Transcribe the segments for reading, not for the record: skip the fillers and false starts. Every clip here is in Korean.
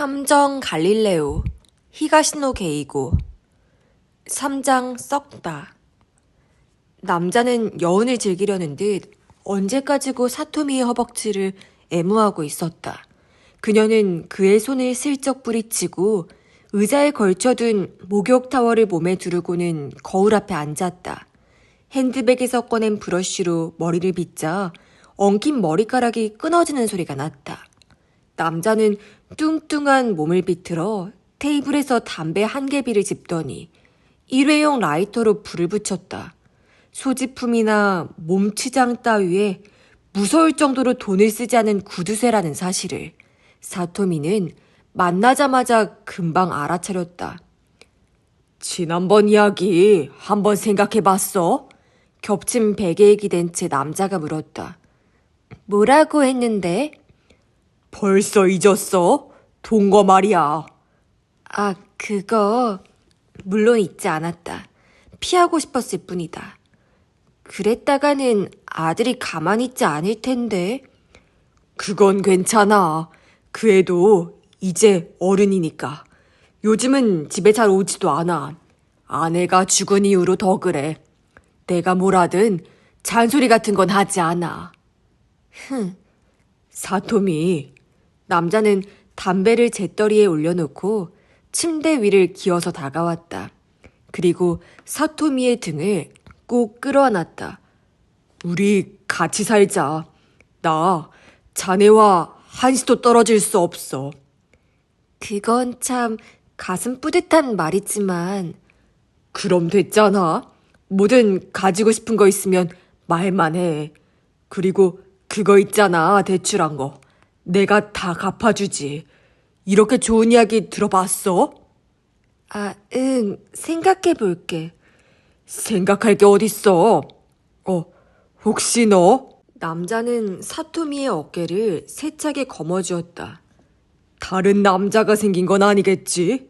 탐정 갈릴레오, 히가시노 게이고. 3장 썩다. 남자는 여운을 즐기려는 듯 언제까지고 사토미의 허벅지를 애무하고 있었다. 그녀는 그의 손을 슬쩍 뿌리치고 의자에 걸쳐둔 목욕타월을 몸에 두르고는 거울 앞에 앉았다. 핸드백에서 꺼낸 브러쉬로 머리를 빗자 엉킨 머리카락이 끊어지는 소리가 났다. 남자는 뚱뚱한 몸을 비틀어 테이블에서 담배 한 개비를 집더니 일회용 라이터로 불을 붙였다. 소지품이나 몸치장 따위에 무서울 정도로 돈을 쓰지 않은 구두쇠라는 사실을 사토미는 만나자마자 금방 알아차렸다. 지난번 이야기 한번 생각해봤어? 겹친 베개에 기댄 채 남자가 물었다. 뭐라고 했는데? 벌써 잊었어? 동거 말이야. 아, 그거 물론 잊지 않았다. 피하고 싶었을 뿐이다. 그랬다가는 아들이 가만히 있지 않을 텐데. 그건 괜찮아. 그 애도 이제 어른이니까. 요즘은 집에 잘 오지도 않아. 아내가 죽은 이후로 더 그래. 내가 뭐라든 잔소리 같은 건 하지 않아. 사토미. 남자는 담배를 재떨이에 올려놓고 침대 위를 기어서 다가왔다. 그리고 사토미의 등을 꼭 끌어안았다. 우리 같이 살자. 나 자네와 한시도 떨어질 수 없어. 그건 참 가슴 뿌듯한 말이지만. 그럼 됐잖아. 뭐든 가지고 싶은 거 있으면 말만 해. 그리고 그거 있잖아, 대출한 거. 내가 다 갚아주지. 이렇게 좋은 이야기 들어봤어? 아, 응. 생각해 볼게. 생각할 게 어딨어? 혹시 너? 남자는 사토미의 어깨를 세차게 거머쥐었다. 다른 남자가 생긴 건 아니겠지?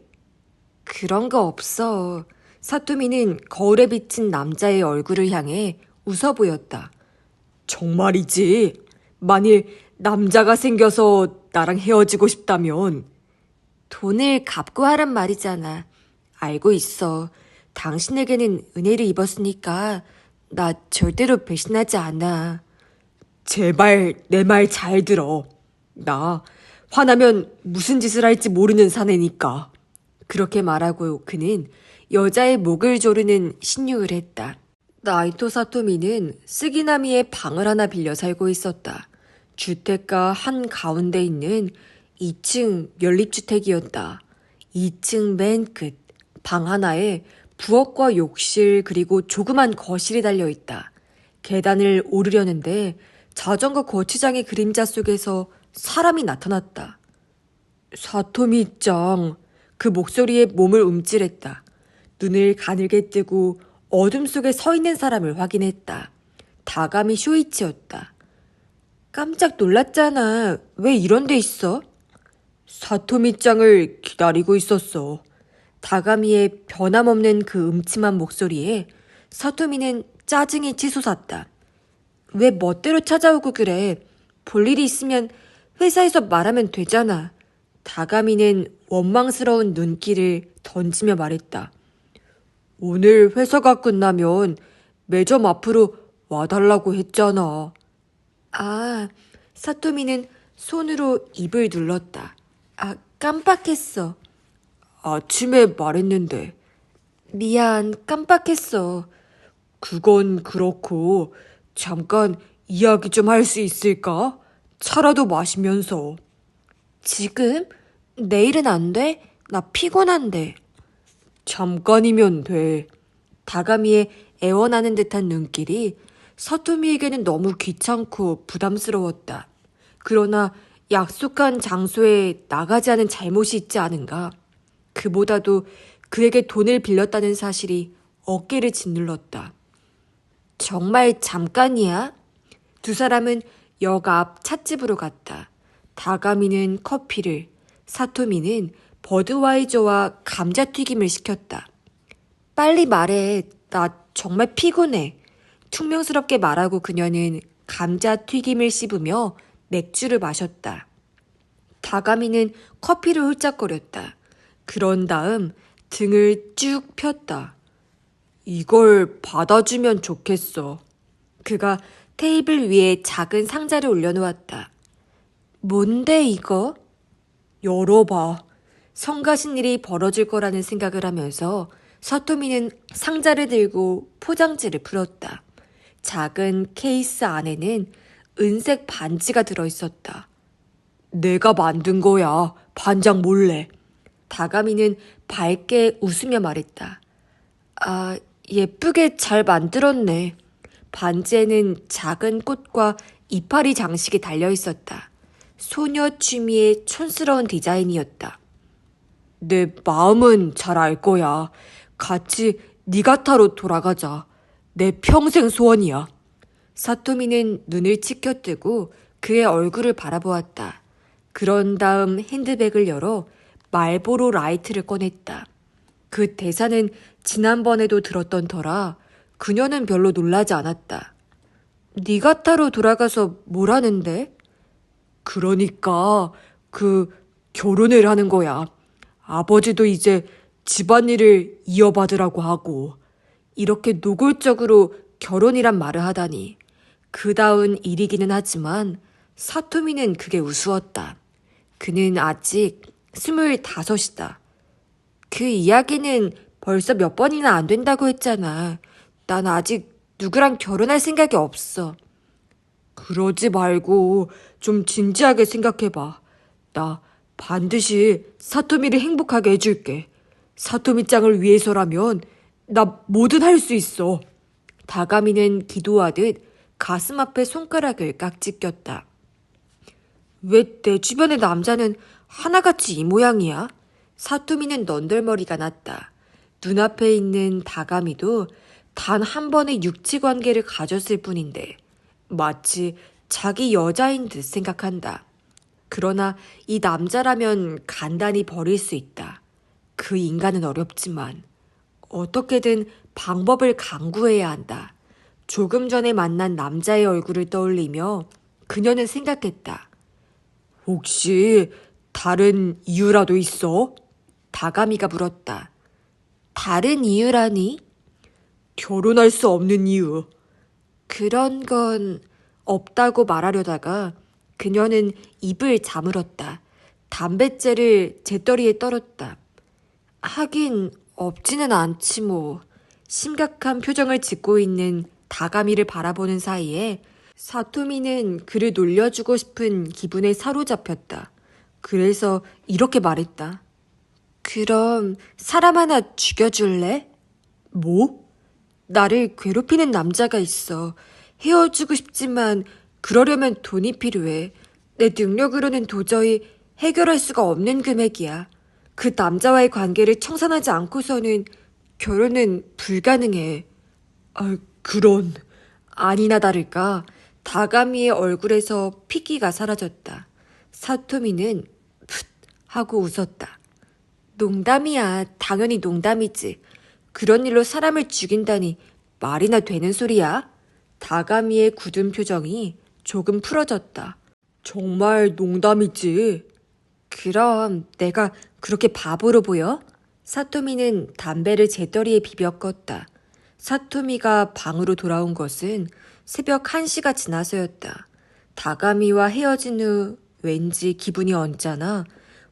그런 거 없어. 사토미는 거울에 비친 남자의 얼굴을 향해 웃어 보였다. 정말이지? 만일 남자가 생겨서 나랑 헤어지고 싶다면? 돈을 갚고 하란 말이잖아. 알고 있어. 당신에게는 은혜를 입었으니까 나 절대로 배신하지 않아. 제발 내 말 잘 들어. 나 화나면 무슨 짓을 할지 모르는 사내니까. 그렇게 말하고 그는 여자의 목을 조르는 신유를 했다. 나이토 사토미는 스기나미의 방을 하나 빌려 살고 있었다. 주택가 한 가운데 있는 2층 연립주택이었다. 2층 맨 끝, 방 하나에 부엌과 욕실 그리고 조그만 거실이 달려있다. 계단을 오르려는데 자전거 거치장의 그림자 속에서 사람이 나타났다. 사토미짱, 그 목소리에 몸을 움찔했다. 눈을 가늘게 뜨고 어둠 속에 서 있는 사람을 확인했다. 다가미 쇼이치였다. 깜짝 놀랐잖아. 왜 이런 데 있어? 사토미짱을 기다리고 있었어. 다가미의 변함없는 그 음침한 목소리에 사토미는 짜증이 치솟았다. 왜 멋대로 찾아오고 그래? 볼 일이 있으면 회사에서 말하면 되잖아. 다가미는 원망스러운 눈길을 던지며 말했다. 오늘 회사가 끝나면 매점 앞으로 와달라고 했잖아. 아, 사토미는 손으로 입을 눌렀다. 아, 깜빡했어. 아침에 말했는데. 미안, 깜빡했어. 그건 그렇고 잠깐 이야기 좀 할 수 있을까? 차라도 마시면서. 지금? 내일은 안 돼? 나 피곤한데. 잠깐이면 돼. 다가미의 애원하는 듯한 눈길이 사토미에게는 너무 귀찮고 부담스러웠다. 그러나 약속한 장소에 나가지 않은 잘못이 있지 않은가? 그보다도 그에게 돈을 빌렸다는 사실이 어깨를 짓눌렀다. 정말 잠깐이야? 두 사람은 역 앞 찻집으로 갔다. 다가미는 커피를, 사토미는 버드와이저와 감자튀김을 시켰다. 빨리 말해. 나 정말 피곤해. 퉁명스럽게 말하고 그녀는 감자튀김을 씹으며 맥주를 마셨다. 다가미는 커피를 홀짝거렸다. 그런 다음 등을 쭉 폈다. 이걸 받아주면 좋겠어. 그가 테이블 위에 작은 상자를 올려놓았다. 뭔데 이거? 열어봐. 성가신 일이 벌어질 거라는 생각을 하면서 사토미는 상자를 들고 포장지를 풀었다. 작은 케이스 안에는 은색 반지가 들어있었다. 내가 만든 거야. 반장 몰래. 다가미는 밝게 웃으며 말했다. 아, 예쁘게 잘 만들었네. 반지에는 작은 꽃과 이파리 장식이 달려있었다. 소녀 취미의 촌스러운 디자인이었다. 내 마음은 잘 알 거야. 같이 니가타로 돌아가자. 내 평생 소원이야. 사토미는 눈을 치켜뜨고 그의 얼굴을 바라보았다. 그런 다음 핸드백을 열어 말보로 라이트를 꺼냈다. 그 대사는 지난번에도 들었던 터라 그녀는 별로 놀라지 않았다. 니가타로 돌아가서 뭘 하는데? 그러니까 결혼을 하는 거야. 아버지도 이제 집안일을 이어받으라고 하고. 이렇게 노골적으로 결혼이란 말을 하다니. 그다운 일이기는 하지만 사토미는 그게 우스웠다. 그는 아직 25이다. 그 이야기는 벌써 몇 번이나 안 된다고 했잖아. 난 아직 누구랑 결혼할 생각이 없어. 그러지 말고 좀 진지하게 생각해봐. 나 반드시 사토미를 행복하게 해줄게. 사토미 짱을 위해서라면 나 뭐든 할 수 있어. 다가미는 기도하듯 가슴 앞에 손가락을 깍지 꼈다. 왜 내 주변의 남자는 하나같이 이 모양이야? 사토미는 넌덜머리가 났다. 눈앞에 있는 다가미도 단 한 번의 육체 관계를 가졌을 뿐인데 마치 자기 여자인 듯 생각한다. 그러나 이 남자라면 간단히 버릴 수 있다. 그 인간은 어렵지만 어떻게든 방법을 강구해야 한다. 조금 전에 만난 남자의 얼굴을 떠올리며 그녀는 생각했다. 혹시 다른 이유라도 있어? 다가미가 물었다. 다른 이유라니? 결혼할 수 없는 이유. 그런 건 없다고 말하려다가 그녀는 입을 다물었다. 담뱃재를 재떨이에 떨었다. 하긴 없지는 않지 뭐. 심각한 표정을 짓고 있는 다가미를 바라보는 사이에 사토미는 그를 놀려주고 싶은 기분에 사로잡혔다. 그래서 이렇게 말했다. 그럼 사람 하나 죽여줄래? 뭐? 나를 괴롭히는 남자가 있어. 헤어지고 싶지만 그러려면 돈이 필요해. 내 능력으로는 도저히 해결할 수가 없는 금액이야. 그 남자와의 관계를 청산하지 않고서는 결혼은 불가능해. 그런. 아니나 다를까 다가미의 얼굴에서 피기가 사라졌다. 사토미는 풋 하고 웃었다. 농담이야. 당연히 농담이지. 그런 일로 사람을 죽인다니 말이나 되는 소리야? 다가미의 굳은 표정이 조금 풀어졌다. 정말 농담이지. 그럼 내가 그렇게 바보로 보여? 사토미는 담배를 재떨이에 비벼 껐다. 사토미가 방으로 돌아온 것은 새벽 1시가 지나서였다. 다가미와 헤어진 후 왠지 기분이 언짢아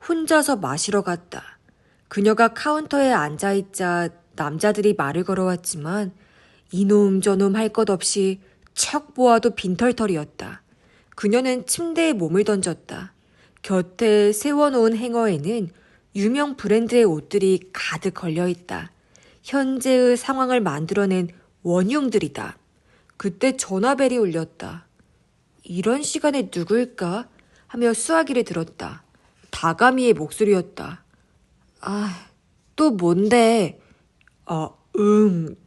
혼자서 마시러 갔다. 그녀가 카운터에 앉아있자 남자들이 말을 걸어왔지만 이놈 저놈 할 것 없이 척 보아도 빈털털이었다. 그녀는 침대에 몸을 던졌다. 곁에 세워놓은 행어에는 유명 브랜드의 옷들이 가득 걸려있다. 현재의 상황을 만들어낸 원흉들이다. 그때 전화벨이 울렸다. 이런 시간에 누굴까? 하며 수화기를 들었다. 다가미의 목소리였다. 또 뭔데?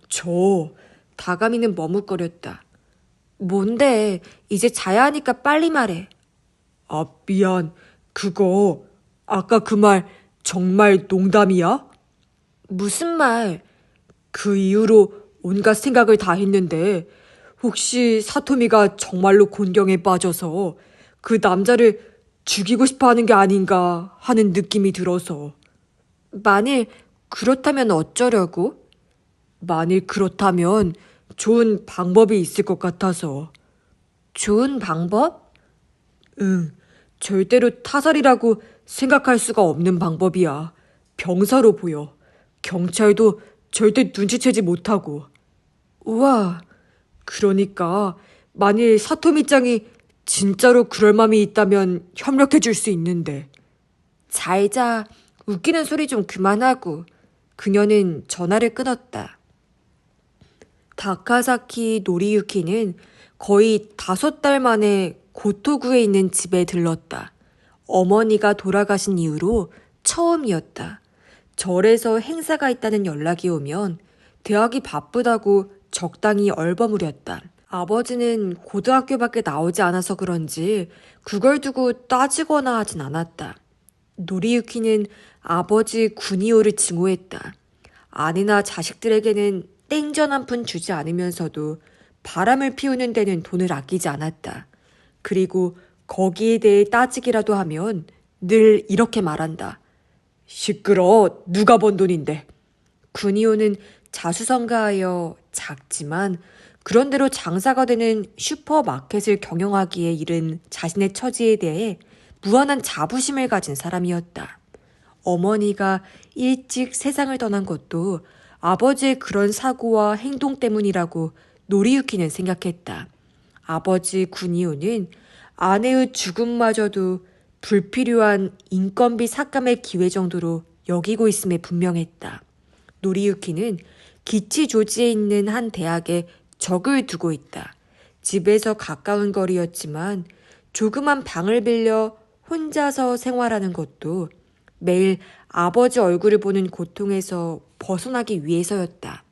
저. 다가미는 머뭇거렸다. 뭔데? 이제 자야 하니까 빨리 말해. 미안. 그거 아까 그 말 정말 농담이야? 무슨 말? 그 이후로 온갖 생각을 다 했는데 혹시 사토미가 정말로 곤경에 빠져서 그 남자를 죽이고 싶어 하는 게 아닌가 하는 느낌이 들어서. 만일 그렇다면 어쩌려고? 만일 그렇다면 좋은 방법이 있을 것 같아서. 좋은 방법? 응, 절대로 타살이라고 생각할 수가 없는 방법이야. 병사로 보여. 경찰도 절대 눈치채지 못하고. 우와, 그러니까 만일 사토미짱이 진짜로 그럴 맘이 있다면 협력해 줄 수 있는데. 잘 자, 웃기는 소리 좀 그만하고. 그녀는 전화를 끊었다. 다카사키 노리유키는 거의 5달 만에 고토구에 있는 집에 들렀다. 어머니가 돌아가신 이후로 처음이었다. 절에서 행사가 있다는 연락이 오면 대학이 바쁘다고 적당히 얼버무렸다. 아버지는 고등학교밖에 나오지 않아서 그런지 그걸 두고 따지거나 하진 않았다. 노리유키는 아버지 구니오를 증오했다. 아내나 자식들에게는 땡전 한 푼 주지 않으면서도 바람을 피우는 데는 돈을 아끼지 않았다. 그리고 거기에 대해 따지기라도 하면 늘 이렇게 말한다. 시끄러, 누가 번 돈인데. 구니오는 자수성가하여 작지만 그런대로 장사가 되는 슈퍼마켓을 경영하기에 이른 자신의 처지에 대해 무한한 자부심을 가진 사람이었다. 어머니가 일찍 세상을 떠난 것도 아버지의 그런 사고와 행동 때문이라고 노리유키는 생각했다. 아버지 구니오는 아내의 죽음마저도 불필요한 인건비 삭감의 기회 정도로 여기고 있음에 분명했다. 노리유키는 기치 조지에 있는 한 대학에 적을 두고 있다. 집에서 가까운 거리였지만 조그만 방을 빌려 혼자서 생활하는 것도 매일 아버지 얼굴을 보는 고통에서 벗어나기 위해서였다.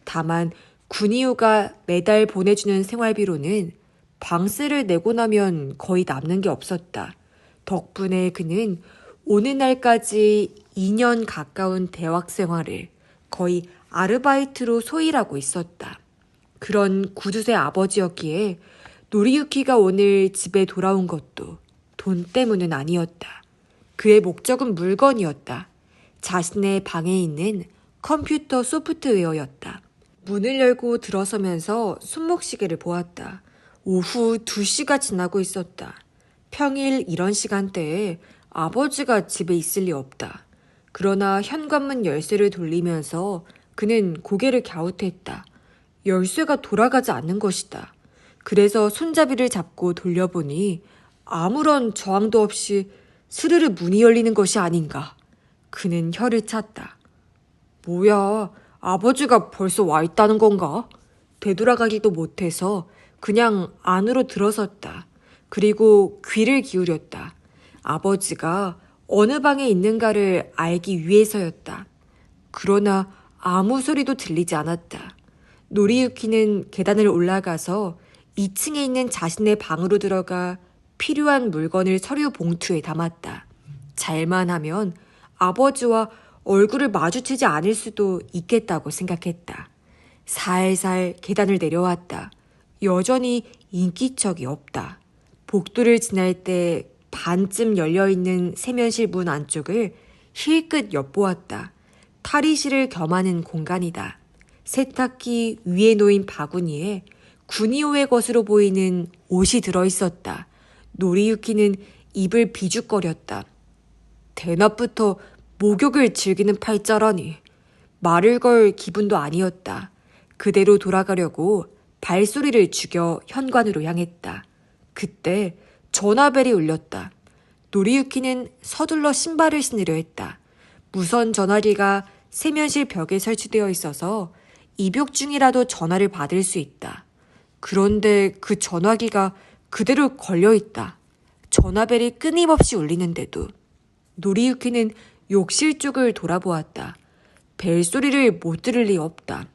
다만 구니오가 매달 보내주는 생활비로는 방세를 내고 나면 거의 남는 게 없었다. 덕분에 그는 오는 날까지 2년 가까운 대학 생활을 거의 아르바이트로 소일하고 있었다. 그런 구두쇠 아버지였기에 노리유키가 오늘 집에 돌아온 것도 돈 때문은 아니었다. 그의 목적은 물건이었다. 자신의 방에 있는 컴퓨터 소프트웨어였다. 문을 열고 들어서면서 손목시계를 보았다. 오후 2시가 지나고 있었다. 평일 이런 시간대에 아버지가 집에 있을 리 없다. 그러나 현관문 열쇠를 돌리면서 그는 고개를 갸웃했다. 열쇠가 돌아가지 않는 것이다. 그래서 손잡이를 잡고 돌려보니 아무런 저항도 없이 스르르 문이 열리는 것이 아닌가. 그는 혀를 찼다. 뭐야, 아버지가 벌써 와 있다는 건가? 되돌아가기도 못해서 그냥 안으로 들어섰다. 그리고 귀를 기울였다. 아버지가 어느 방에 있는가를 알기 위해서였다. 그러나 아무 소리도 들리지 않았다. 노리유키는 계단을 올라가서 2층에 있는 자신의 방으로 들어가 필요한 물건을 서류 봉투에 담았다. 잘만 하면 아버지와 얼굴을 마주치지 않을 수도 있겠다고 생각했다. 살살 계단을 내려왔다. 여전히 인기척이 없다. 복도를 지날 때 반쯤 열려있는 세면실 문 안쪽을 힐끗 엿보았다. 탈의실을 겸하는 공간이다. 세탁기 위에 놓인 바구니에 구니오의 것으로 보이는 옷이 들어있었다. 노리유키는 입을 비죽거렸다. 대낮부터 목욕을 즐기는 팔자라니. 말을 걸 기분도 아니었다. 그대로 돌아가려고 발소리를 죽여 현관으로 향했다. 그때 전화벨이 울렸다. 노리유키는 서둘러 신발을 신으려 했다. 무선 전화기가 세면실 벽에 설치되어 있어서 입욕 중이라도 전화를 받을 수 있다. 그런데 그 전화기가 그대로 걸려있다. 전화벨이 끊임없이 울리는데도. 노리유키는 욕실 쪽을 돌아보았다. 벨소리를 못 들을 리 없다.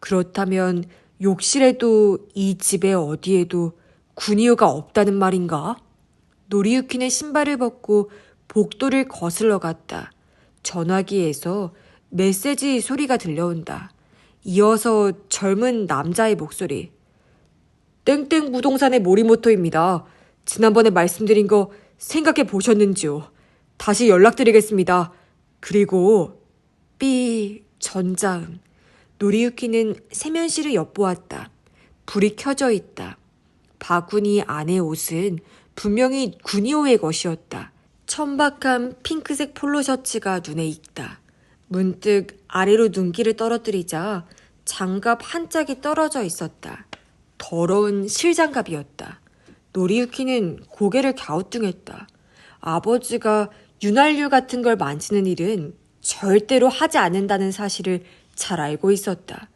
그렇다면 욕실에도 이 집에 어디에도 구니오가 없다는 말인가? 노리유키는 신발을 벗고 복도를 거슬러 갔다. 전화기에서 메시지 소리가 들려온다. 이어서 젊은 남자의 목소리. 땡땡 부동산의 모리모토입니다. 지난번에 말씀드린 거 생각해 보셨는지요? 다시 연락드리겠습니다. 그리고 삐 전자음. 노리유키는 세면실을 엿보았다. 불이 켜져 있다. 바구니 안의 옷은 분명히 구니오의 것이었다. 천박한 핑크색 폴로 셔츠가 눈에 익다. 문득 아래로 눈길을 떨어뜨리자 장갑 한 짝이 떨어져 있었다. 더러운 실장갑이었다. 노리유키는 고개를 갸우뚱했다. 아버지가 윤활유 같은 걸 만지는 일은 절대로 하지 않는다는 사실을 잘 알고 있었다.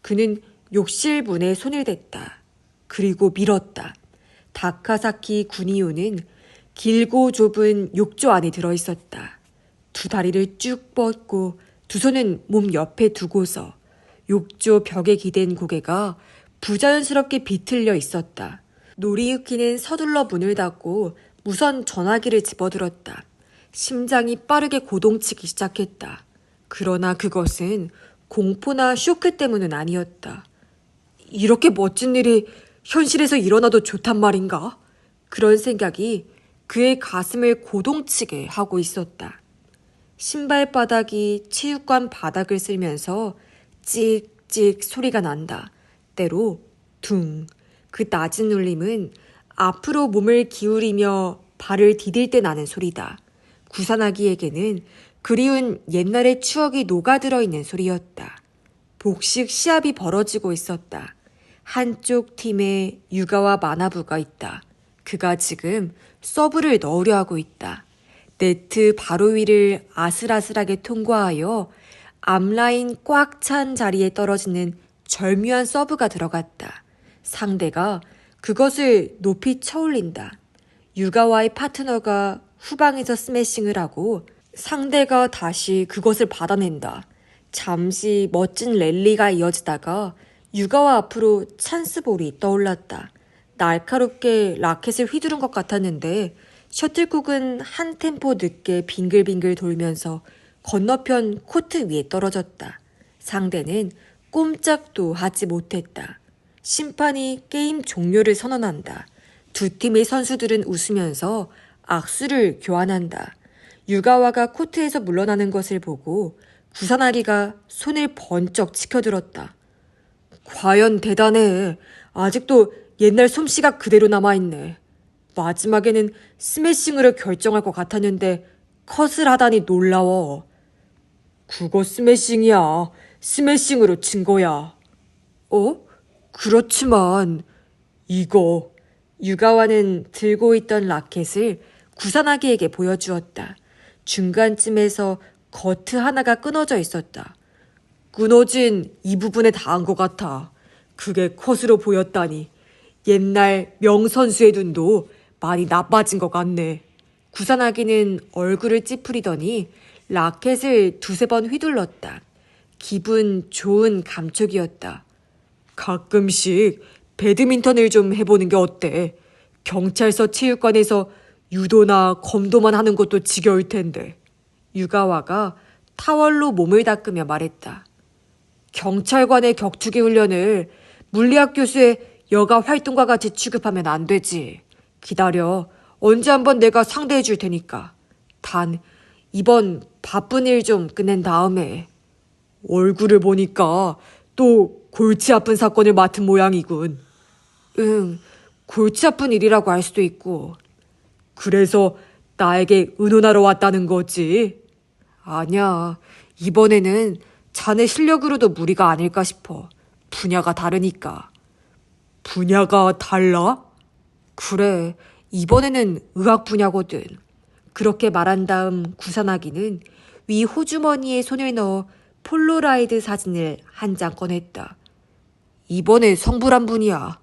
그는 욕실 문에 손을 댔다. 그리고 밀었다. 다카사키 구니오는 길고 좁은 욕조 안에 들어있었다. 두 다리를 쭉 뻗고 두 손은 몸 옆에 두고서 욕조 벽에 기댄 고개가 부자연스럽게 비틀려 있었다. 노리유키는 서둘러 문을 닫고 무선 전화기를 집어들었다. 심장이 빠르게 고동치기 시작했다. 그러나 그것은 공포나 쇼크 때문은 아니었다. 이렇게 멋진 일이 현실에서 일어나도 좋단 말인가? 그런 생각이 그의 가슴을 고동치게 하고 있었다. 신발바닥이 체육관 바닥을 쓸면서 찍찍 소리가 난다. 때로 둥. 그 낮은 울림은 앞으로 몸을 기울이며 발을 디딜 때 나는 소리다. 구산아기에게는 그리운 옛날의 추억이 녹아들어 있는 소리였다. 복식 시합이 벌어지고 있었다. 한쪽 팀에 유가와 마나부가 있다. 그가 지금 서브를 넣으려 하고 있다. 네트 바로 위를 아슬아슬하게 통과하여 앞라인 꽉 찬 자리에 떨어지는 절묘한 서브가 들어갔다. 상대가 그것을 높이 쳐올린다. 유가와의 파트너가 후방에서 스매싱을 하고 상대가 다시 그것을 받아낸다. 잠시 멋진 랠리가 이어지다가 유가와 앞으로 찬스볼이 떠올랐다. 날카롭게 라켓을 휘두른 것 같았는데 셔틀콕은 한 템포 늦게 빙글빙글 돌면서 건너편 코트 위에 떨어졌다. 상대는 꼼짝도 하지 못했다. 심판이 게임 종료를 선언한다. 두 팀의 선수들은 웃으면서 악수를 교환한다. 유가와가 코트에서 물러나는 것을 보고 구사나기가 손을 번쩍 치켜들었다. 과연 대단해. 아직도 옛날 솜씨가 그대로 남아있네. 마지막에는 스매싱으로 결정할 것 같았는데 컷을 하다니 놀라워. 그거 스매싱이야. 스매싱으로 진 거야. 어? 그렇지만 이거. 유가와는 들고 있던 라켓을 구사나기에게 보여주었다. 중간쯤에서 거트 하나가 끊어져 있었다. 끊어진 이 부분에 닿은 것 같아. 그게 컷으로 보였다니. 옛날 명선수의 눈도 많이 나빠진 것 같네. 구사나기는 얼굴을 찌푸리더니 라켓을 두세 번 휘둘렀다. 기분 좋은 감촉이었다. 가끔씩 배드민턴을 좀 해보는 게 어때? 경찰서 체육관에서 유도나 검도만 하는 것도 지겨울 텐데. 유가와가 타월로 몸을 닦으며 말했다. 경찰관의 격투기 훈련을 물리학 교수의 여가 활동과 같이 취급하면 안 되지. 기다려. 언제 한번 내가 상대해 줄 테니까. 단 이번 바쁜 일 좀 끝낸 다음에. 얼굴을 보니까 또 골치 아픈 사건을 맡은 모양이군. 응, 골치 아픈 일이라고 할 수도 있고. 그래서 나에게 의논하러 왔다는 거지? 아니야. 이번에는 자네 실력으로도 무리가 아닐까 싶어. 분야가 다르니까. 분야가 달라? 그래. 이번에는 의학 분야거든. 그렇게 말한 다음 구사나기는 위 호주머니에 손을 넣어 폴로라이드 사진을 한 장 꺼냈다. 이번에 성불한 분이야.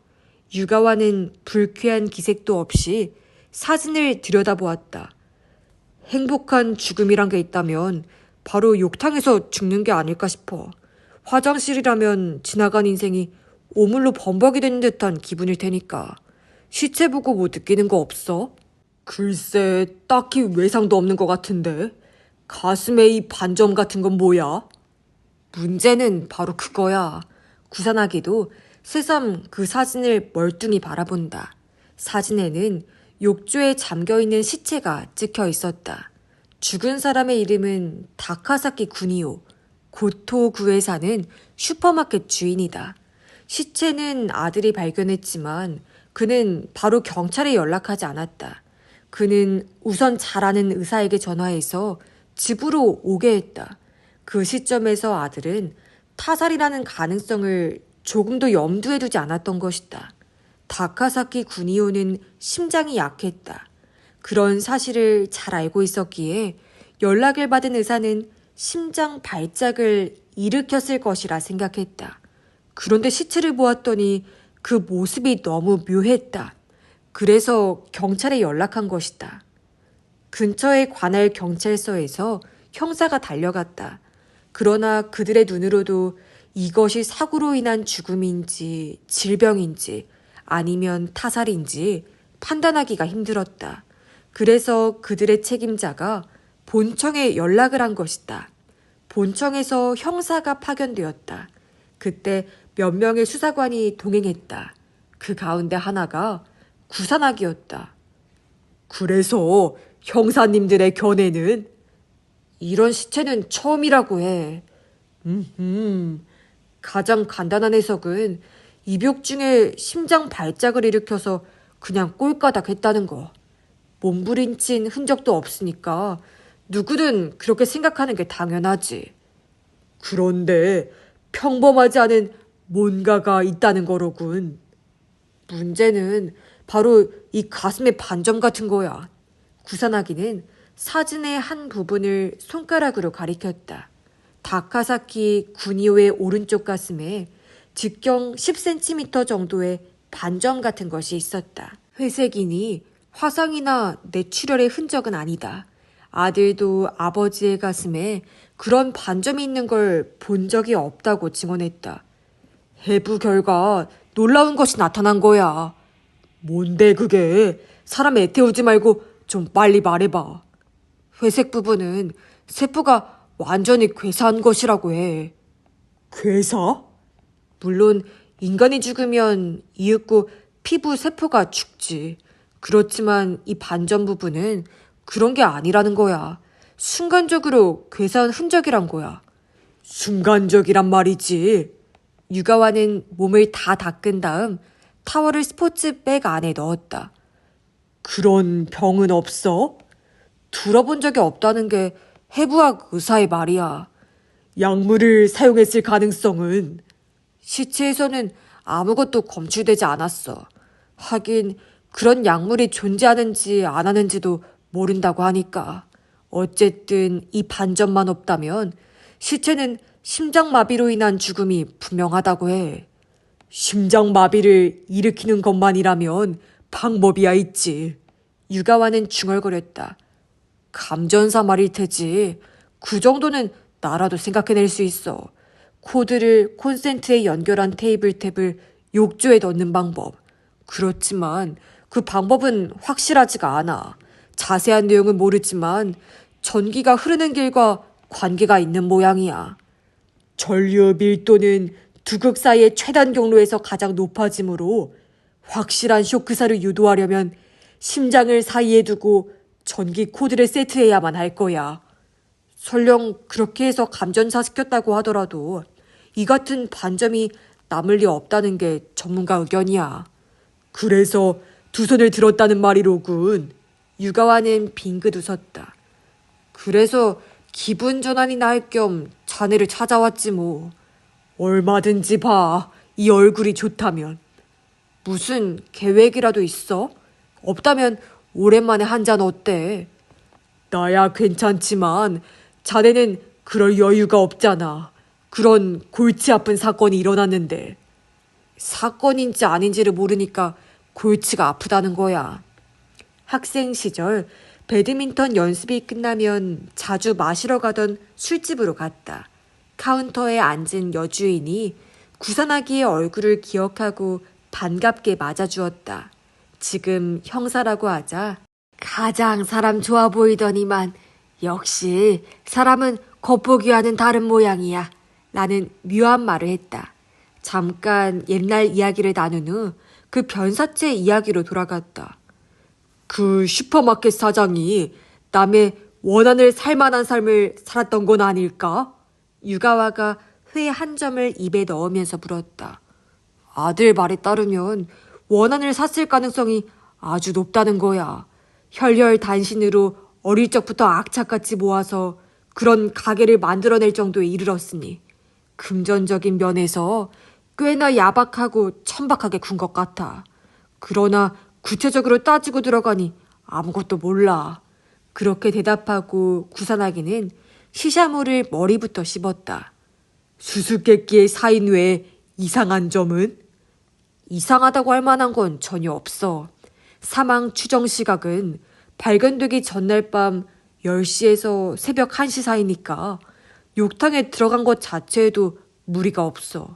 유가와는 불쾌한 기색도 없이 사진을 들여다보았다. 행복한 죽음이란 게 있다면 바로 욕탕에서 죽는 게 아닐까 싶어. 화장실이라면 지나간 인생이 오물로 범벅이 되는 듯한 기분일 테니까. 시체 보고 뭐 느끼는 거 없어? 글쎄, 딱히 외상도 없는 것 같은데. 가슴에 이 반점 같은 건 뭐야? 문제는 바로 그거야. 구사나기도 새삼 그 사진을 멀뚱히 바라본다. 사진에는 욕조에 잠겨있는 시체가 찍혀 있었다. 죽은 사람의 이름은 다카사키 구니오, 고토구에 사는 슈퍼마켓 주인이다. 시체는 아들이 발견했지만 그는 바로 경찰에 연락하지 않았다. 그는 우선 잘 아는 의사에게 전화해서 집으로 오게 했다. 그 시점에서 아들은 타살이라는 가능성을 조금도 염두에 두지 않았던 것이다. 다카사키 구니오는 심장이 약했다. 그런 사실을 잘 알고 있었기에 연락을 받은 의사는 심장 발작을 일으켰을 것이라 생각했다. 그런데 시체를 보았더니 그 모습이 너무 묘했다. 그래서 경찰에 연락한 것이다. 근처의 관할 경찰서에서 형사가 달려갔다. 그러나 그들의 눈으로도 이것이 사고로 인한 죽음인지 질병인지 아니면 타살인지 판단하기가 힘들었다. 그래서 그들의 책임자가 본청에 연락을 한 것이다. 본청에서 형사가 파견되었다. 그때 몇 명의 수사관이 동행했다. 그 가운데 하나가 구산악이었다. 그래서 형사님들의 견해는? 이런 시체는 처음이라고 해. 가장 간단한 해석은 입욕 중에 심장 발작을 일으켜서 그냥 꼴까닥 했다는 거. 몸부림친 흔적도 없으니까 누구든 그렇게 생각하는 게 당연하지. 그런데 평범하지 않은 뭔가가 있다는 거로군. 문제는 바로 이 가슴의 반점 같은 거야. 구산하기는 사진의 한 부분을 손가락으로 가리켰다. 다카사키 구니오의 오른쪽 가슴에 직경 10cm 정도의 반점 같은 것이 있었다. 회색이니 화상이나 뇌출혈의 흔적은 아니다. 아들도 아버지의 가슴에 그런 반점이 있는 걸 본 적이 없다고 증언했다. 해부 결과 놀라운 것이 나타난 거야. 뭔데 그게? 사람 애태우지 말고 좀 빨리 말해봐. 회색 부분은 세포가 완전히 괴사한 것이라고 해. 괴사? 물론 인간이 죽으면 이윽고 피부 세포가 죽지. 그렇지만 이 반점 부분은 그런 게 아니라는 거야. 순간적으로 괴사한 흔적이란 거야. 순간적이란 말이지. 유가와는 몸을 다 닦은 다음 타월을 스포츠백 안에 넣었다. 그런 병은 없어? 들어본 적이 없다는 게 해부학 의사의 말이야. 약물을 사용했을 가능성은? 시체에서는 아무것도 검출되지 않았어. 하긴 그런 약물이 존재하는지 안 하는지도 모른다고 하니까. 어쨌든 이 반점만 없다면 시체는 심장마비로 인한 죽음이 분명하다고 해. 심장마비를 일으키는 것만이라면 방법이야 있지. 유가와는 중얼거렸다. 감전사 말일 테지. 그 정도는 나라도 생각해낼 수 있어. 코드를 콘센트에 연결한 테이블 탭을 욕조에 넣는 방법. 그렇지만 그 방법은 확실하지가 않아. 자세한 내용은 모르지만 전기가 흐르는 길과 관계가 있는 모양이야. 전류 밀도는 두 극 사이의 최단 경로에서 가장 높아지므로 확실한 쇼크사를 유도하려면 심장을 사이에 두고 전기 코드를 세트해야만 할 거야. 설령 그렇게 해서 감전사 시켰다고 하더라도 이 같은 반점이 남을 리 없다는 게 전문가 의견이야. 그래서 두 손을 들었다는 말이로군. 유가와는 빙긋 웃었다. 그래서 기분 전환이나 할 겸 자네를 찾아왔지 뭐. 얼마든지 봐. 이 얼굴이 좋다면. 무슨 계획이라도 있어? 없다면 오랜만에 한 잔 어때? 나야 괜찮지만 자네는 그럴 여유가 없잖아. 그런 골치 아픈 사건이 일어났는데. 사건인지 아닌지를 모르니까 골치가 아프다는 거야. 학생 시절 배드민턴 연습이 끝나면 자주 마시러 가던 술집으로 갔다. 카운터에 앉은 여주인이 구산아기의 얼굴을 기억하고 반갑게 맞아주었다. 지금 형사라고 하자 가장 사람 좋아 보이더니만 역시 사람은 겉보기와는 다른 모양이야. 라는 묘한 말을 했다. 잠깐 옛날 이야기를 나눈 후 그 변사체 이야기로 돌아갔다. 그 슈퍼마켓 사장이 남의 원한을 살 만한 삶을 살았던 건 아닐까? 유가와가 회 한 점을 입에 넣으면서 물었다. 아들 말에 따르면 원한을 샀을 가능성이 아주 높다는 거야. 혈혈단신으로 어릴 적부터 악착같이 모아서 그런 가게를 만들어낼 정도에 이르렀으니 금전적인 면에서 꽤나 야박하고 천박하게 군 것 같아. 그러나 구체적으로 따지고 들어가니 아무것도 몰라. 그렇게 대답하고 구산하기는 시샤모를 머리부터 씹었다. 수수께끼의 사인 외에 이상한 점은? 이상하다고 할 만한 건 전혀 없어. 사망 추정 시각은 발견되기 전날 밤 10시에서 새벽 1시 사이니까 욕탕에 들어간 것 자체에도 무리가 없어.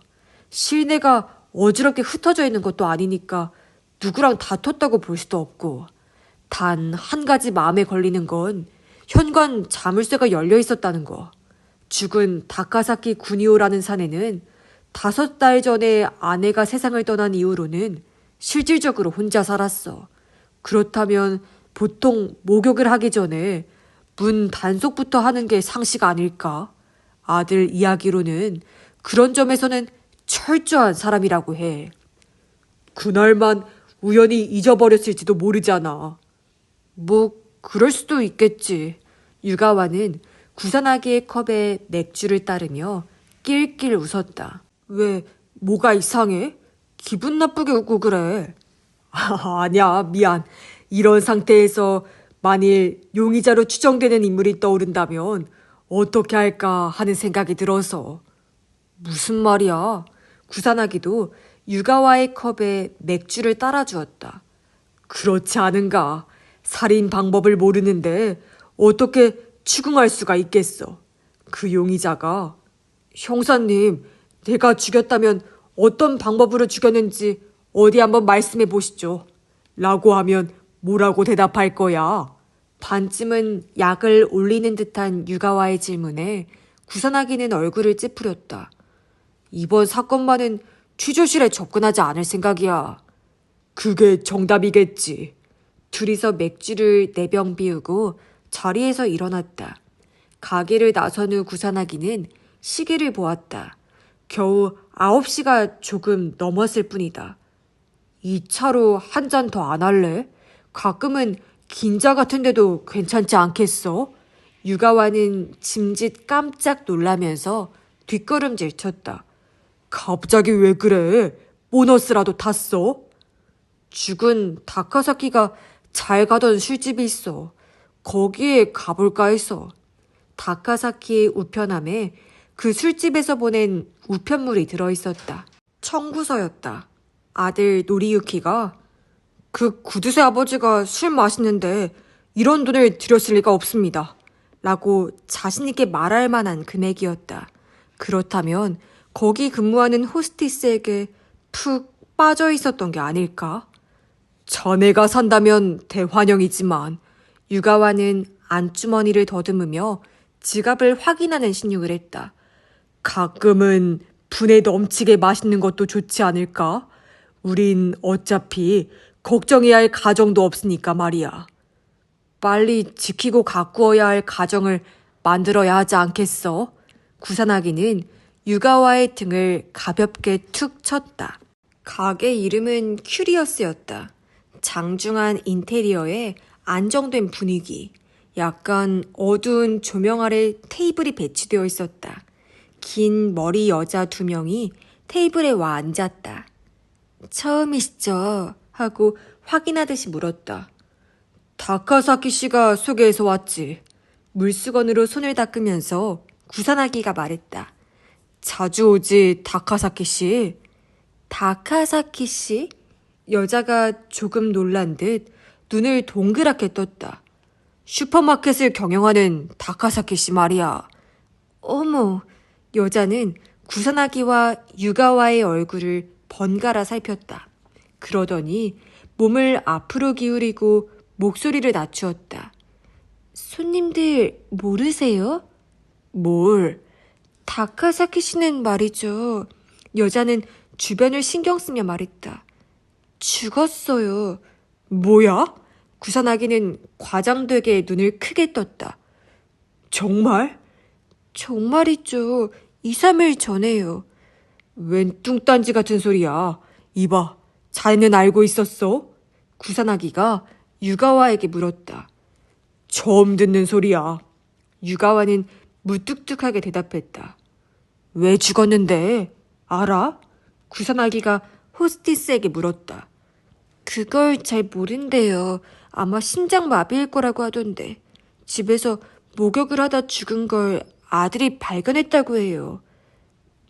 실내가 어지럽게 흩어져 있는 것도 아니니까 누구랑 다퉜다고 볼 수도 없고. 단 한 가지 마음에 걸리는 건 현관 자물쇠가 열려 있었다는 거. 죽은 다카사키 구니오라는 사내는 5달 전에 아내가 세상을 떠난 이후로는 실질적으로 혼자 살았어. 그렇다면 보통 목욕을 하기 전에 문 단속부터 하는 게 상식 아닐까? 아들 이야기로는 그런 점에서는 철저한 사람이라고 해. 그날만 우연히 잊어버렸을지도 모르잖아. 뭐 그럴 수도 있겠지. 유가와는 구산아기의 컵에 맥주를 따르며 낄낄 웃었다. 왜 뭐가 이상해? 기분 나쁘게 웃고 그래. 아니야, 미안. 이런 상태에서 만일 용의자로 추정되는 인물이 떠오른다면 어떻게 할까 하는 생각이 들어서. 무슨 말이야? 구산아기도 유가와의 컵에 맥주를 따라주었다. 그렇지 않은가? 살인 방법을 모르는데 어떻게 추궁할 수가 있겠어? 그 용의자가 형사님, 내가 죽였다면 어떤 방법으로 죽였는지 어디 한번 말씀해 보시죠. 라고 하면 뭐라고 대답할 거야? 반쯤은 약을 올리는 듯한 유가와의 질문에 구산아기는 얼굴을 찌푸렸다. 이번 사건만은 취조실에 접근하지 않을 생각이야. 그게 정답이겠지. 둘이서 맥주를 4병 비우고 자리에서 일어났다. 가게를 나선 후 구산아기는 시계를 보았다. 겨우 9시가 조금 넘었을 뿐이다. 이 차로 한 잔 더 안 할래? 가끔은 긴자 같은데도 괜찮지 않겠어? 유가와는 짐짓 깜짝 놀라면서 뒷걸음질 쳤다. 갑자기 왜 그래? 보너스라도 탔어? 죽은 다카사키가 잘 가던 술집이 있어. 거기에 가볼까 해서. 다카사키의 우편함에 그 술집에서 보낸 우편물이 들어있었다. 청구서였다. 아들 노리유키가 그 구두쇠 아버지가 술 마시는데 이런 돈을 들였을 리가 없습니다. 라고 자신있게 말할 만한 금액이었다. 그렇다면 거기 근무하는 호스티스에게 푹 빠져 있었던 게 아닐까? 자네가 산다면 대환영이지만. 유가와는 안주머니를 더듬으며 지갑을 확인하는 신용을 했다. 가끔은 분에 넘치게 마시는 것도 좋지 않을까? 우린 어차피 걱정해야 할 가정도 없으니까 말이야. 빨리 지키고 가꾸어야 할 가정을 만들어야 하지 않겠어? 구산아기는 유가와의 등을 가볍게 툭 쳤다. 가게 이름은 큐리어스였다. 장중한 인테리어에 안정된 분위기. 약간 어두운 조명 아래 테이블이 배치되어 있었다. 긴 머리 여자 2명이 테이블에 와 앉았다. 처음이시죠? 하고 확인하듯이 물었다. 다카사키 씨가 소개해서 왔지. 물수건으로 손을 닦으면서 구산아기가 말했다. 자주 오지, 다카사키 씨. 다카사키 씨? 여자가 조금 놀란 듯 눈을 동그랗게 떴다. 슈퍼마켓을 경영하는 다카사키 씨 말이야. 어머, 여자는 구산아기와 유가와의 얼굴을 번갈아 살폈다. 그러더니 몸을 앞으로 기울이고 목소리를 낮추었다. 손님들 모르세요? 뭘? 다카사키 씨는 말이죠. 여자는 주변을 신경 쓰며 말했다. 죽었어요. 뭐야? 구산아기는 과장되게 눈을 크게 떴다. 정말? 정말이죠. 2, 3일 전에요. 웬 뚱딴지 같은 소리야. 이봐, 자네는 알고 있었어? 구산아기가 유가와에게 물었다. 처음 듣는 소리야. 유가와는 무뚝뚝하게 대답했다. 왜 죽었는데? 알아? 구산아기가 호스티스에게 물었다. 그걸 잘 모른대요. 아마 심장마비일 거라고 하던데. 집에서 목욕을 하다 죽은 걸 아들이 발견했다고 해요.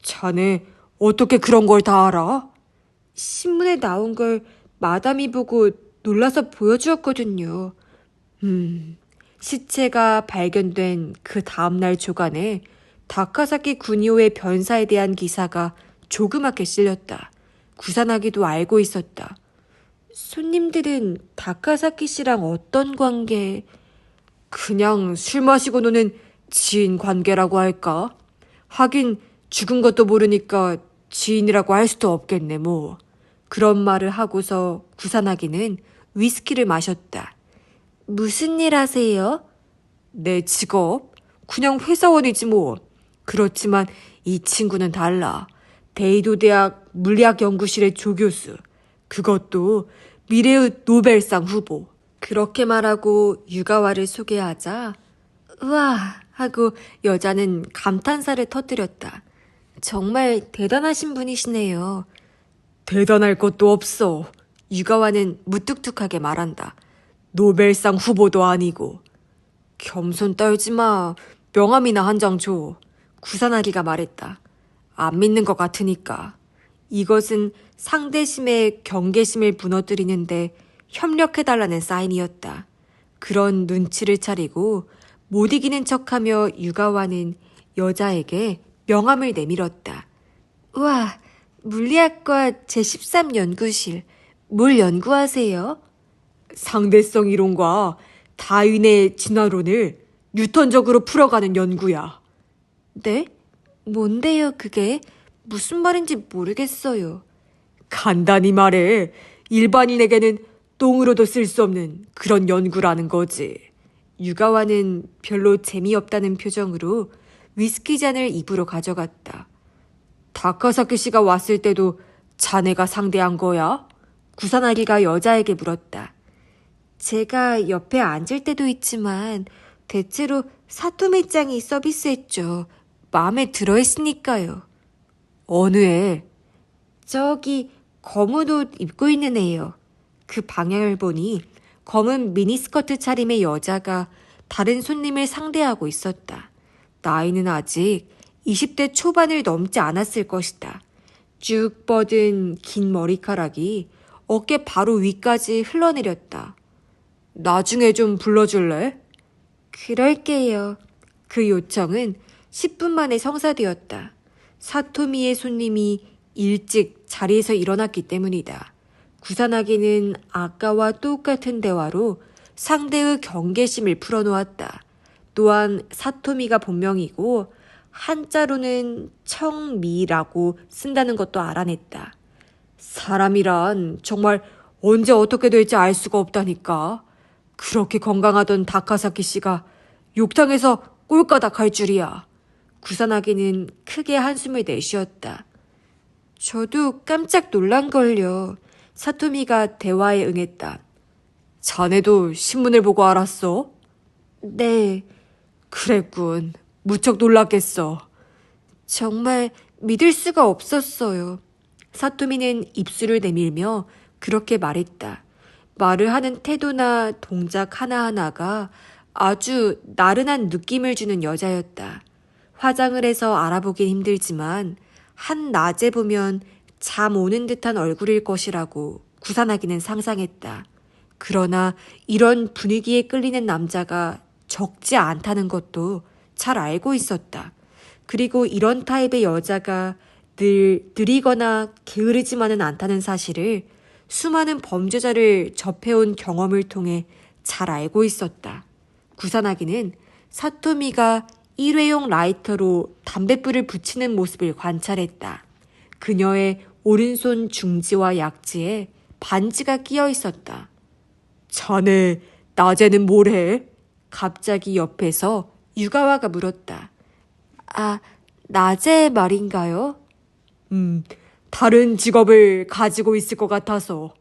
자네 어떻게 그런 걸 다 알아? 신문에 나온 걸 마담이 보고 놀라서 보여주었거든요. 시체가 발견된 그 다음날 조간에 다카사키 군이오의 변사에 대한 기사가 조그맣게 실렸다. 구산아기도 알고 있었다. 손님들은 다카사키 씨랑 어떤 관계? 그냥 술 마시고 노는 지인 관계라고 할까? 하긴 죽은 것도 모르니까 지인이라고 할 수도 없겠네 뭐. 그런 말을 하고서 구산아기는 위스키를 마셨다. 무슨 일 하세요? 내 직업? 그냥 회사원이지 뭐. 그렇지만 이 친구는 달라. 데이도 대학 물리학연구실의 조교수. 그것도 미래의 노벨상 후보. 그렇게 말하고 유가와를 소개하자 우와 하고 여자는 감탄사를 터뜨렸다. 정말 대단하신 분이시네요. 대단할 것도 없어. 유가와는 무뚝뚝하게 말한다. 노벨상 후보도 아니고. 겸손 떨지 마. 명함이나 한 장 줘. 구산아기가 말했다. 안 믿는 것 같으니까. 이것은 상대심의 경계심을 무너뜨리는데 협력해달라는 사인이었다. 그런 눈치를 차리고 못 이기는 척하며 유가와는 여자에게 명함을 내밀었다. 우와, 물리학과 제13연구실. 뭘 연구하세요? 상대성 이론과 다윈의 진화론을 뉴턴적으로 풀어가는 연구야. 네? 뭔데요, 그게? 무슨 말인지 모르겠어요. 간단히 말해. 일반인에게는 똥으로도 쓸 수 없는 그런 연구라는 거지. 유가와는 별로 재미없다는 표정으로 위스키 잔을 입으로 가져갔다. 다카사키 씨가 왔을 때도 자네가 상대한 거야? 구산아기가 여자에게 물었다. 제가 옆에 앉을 때도 있지만 대체로 사토미짱이 서비스했죠. 마음에 들어했으니까요. 어느 애? 저기 검은 옷 입고 있는 애요. 그 방향을 보니 검은 미니스커트 차림의 여자가 다른 손님을 상대하고 있었다. 나이는 아직 20대 초반을 넘지 않았을 것이다. 쭉 뻗은 긴 머리카락이 어깨 바로 위까지 흘러내렸다. 나중에 좀 불러줄래? 그럴게요. 그 요청은 10분 만에 성사되었다. 사토미의 손님이 일찍 자리에서 일어났기 때문이다. 구산아기는 아까와 똑같은 대화로 상대의 경계심을 풀어놓았다. 또한 사토미가 본명이고 한자로는 청미라고 쓴다는 것도 알아냈다. 사람이란 정말 언제 어떻게 될지 알 수가 없다니까. 그렇게 건강하던 다카사키 씨가 욕탕에서 꼴까닥 할 줄이야. 구산아기는 크게 한숨을 내쉬었다. 저도 깜짝 놀란걸요. 사토미가 대화에 응했다. 자네도 신문을 보고 알았어? 네. 그랬군. 무척 놀랐겠어. 정말 믿을 수가 없었어요. 사토미는 입술을 내밀며 그렇게 말했다. 말을 하는 태도나 동작 하나하나가 아주 나른한 느낌을 주는 여자였다. 화장을 해서 알아보긴 힘들지만 한낮에 보면 잠 오는 듯한 얼굴일 것이라고 구산아기는 상상했다. 그러나 이런 분위기에 끌리는 남자가 적지 않다는 것도 잘 알고 있었다. 그리고 이런 타입의 여자가 늘 느리거나 게으르지만은 않다는 사실을 수많은 범죄자를 접해온 경험을 통해 잘 알고 있었다. 구산아기는 사토미가 일회용 라이터로 담뱃불을 붙이는 모습을 관찰했다. 그녀의 오른손 중지와 약지에 반지가 끼어 있었다. 자네, 낮에는 뭘 해? 갑자기 옆에서 유가와가 물었다. 아, 낮에 말인가요? 다른 직업을 가지고 있을 것 같아서.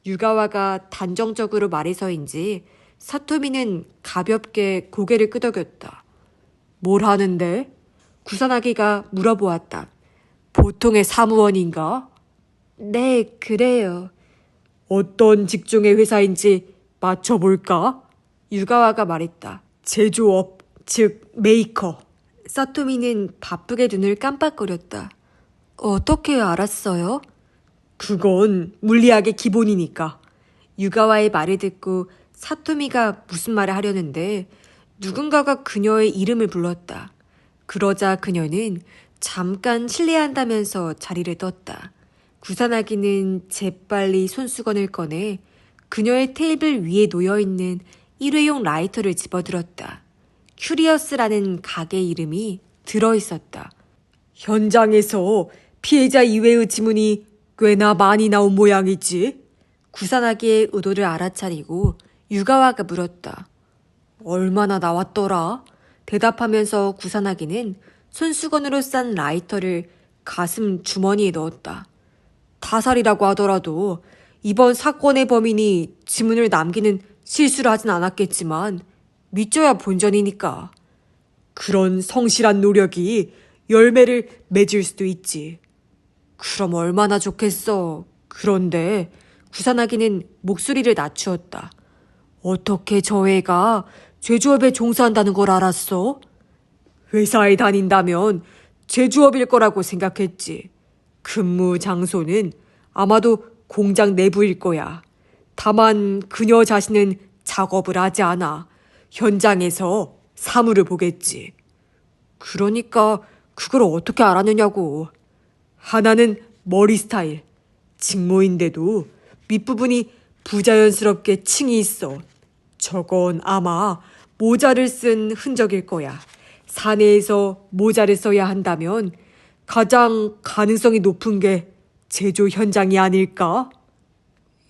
유가와가 단정적으로 말해서인지 사토미는 가볍게 고개를 끄덕였다. 뭘 하는데? 구사나기가 물어보았다. 보통의 사무원인가? 네, 그래요. 어떤 직종의 회사인지 맞춰볼까? 유가와가 말했다. 제조업, 즉 메이커. 사토미는 바쁘게 눈을 깜빡거렸다. 어떻게 알았어요? 그건 물리학의 기본이니까. 유가와의 말을 듣고 사토미가 무슨 말을 하려는데 누군가가 그녀의 이름을 불렀다. 그러자 그녀는 잠깐 실례한다면서 자리를 떴다. 구사나기는 재빨리 손수건을 꺼내 그녀의 테이블 위에 놓여있는 일회용 라이터를 집어들었다. 큐리어스라는 가게 이름이 들어있었다. 현장에서 피해자 이외의 지문이 꽤나 많이 나온 모양이지? 구사나기의 의도를 알아차리고 유가와가 물었다. 얼마나 나왔더라? 대답하면서 구사나기는 손수건으로 싼 라이터를 가슴 주머니에 넣었다. 타살이라고 하더라도 이번 사건의 범인이 지문을 남기는 실수를 하진 않았겠지만 믿져야 본전이니까. 그런 성실한 노력이 열매를 맺을 수도 있지. 그럼 얼마나 좋겠어. 그런데 구사나기는 목소리를 낮추었다. 어떻게 저 애가 제조업에 종사한다는 걸 알았어? 회사에 다닌다면 제조업일 거라고 생각했지. 근무 장소는 아마도 공장 내부일 거야. 다만 그녀 자신은 작업을 하지 않아. 현장에서 사물을 보겠지. 그러니까 그걸 어떻게 알았느냐고. 하나는 머리 스타일. 직모인데도 윗부분이 부자연스럽게 층이 있어. 저건 아마 모자를 쓴 흔적일 거야. 사내에서 모자를 써야 한다면 가장 가능성이 높은 게 제조 현장이 아닐까?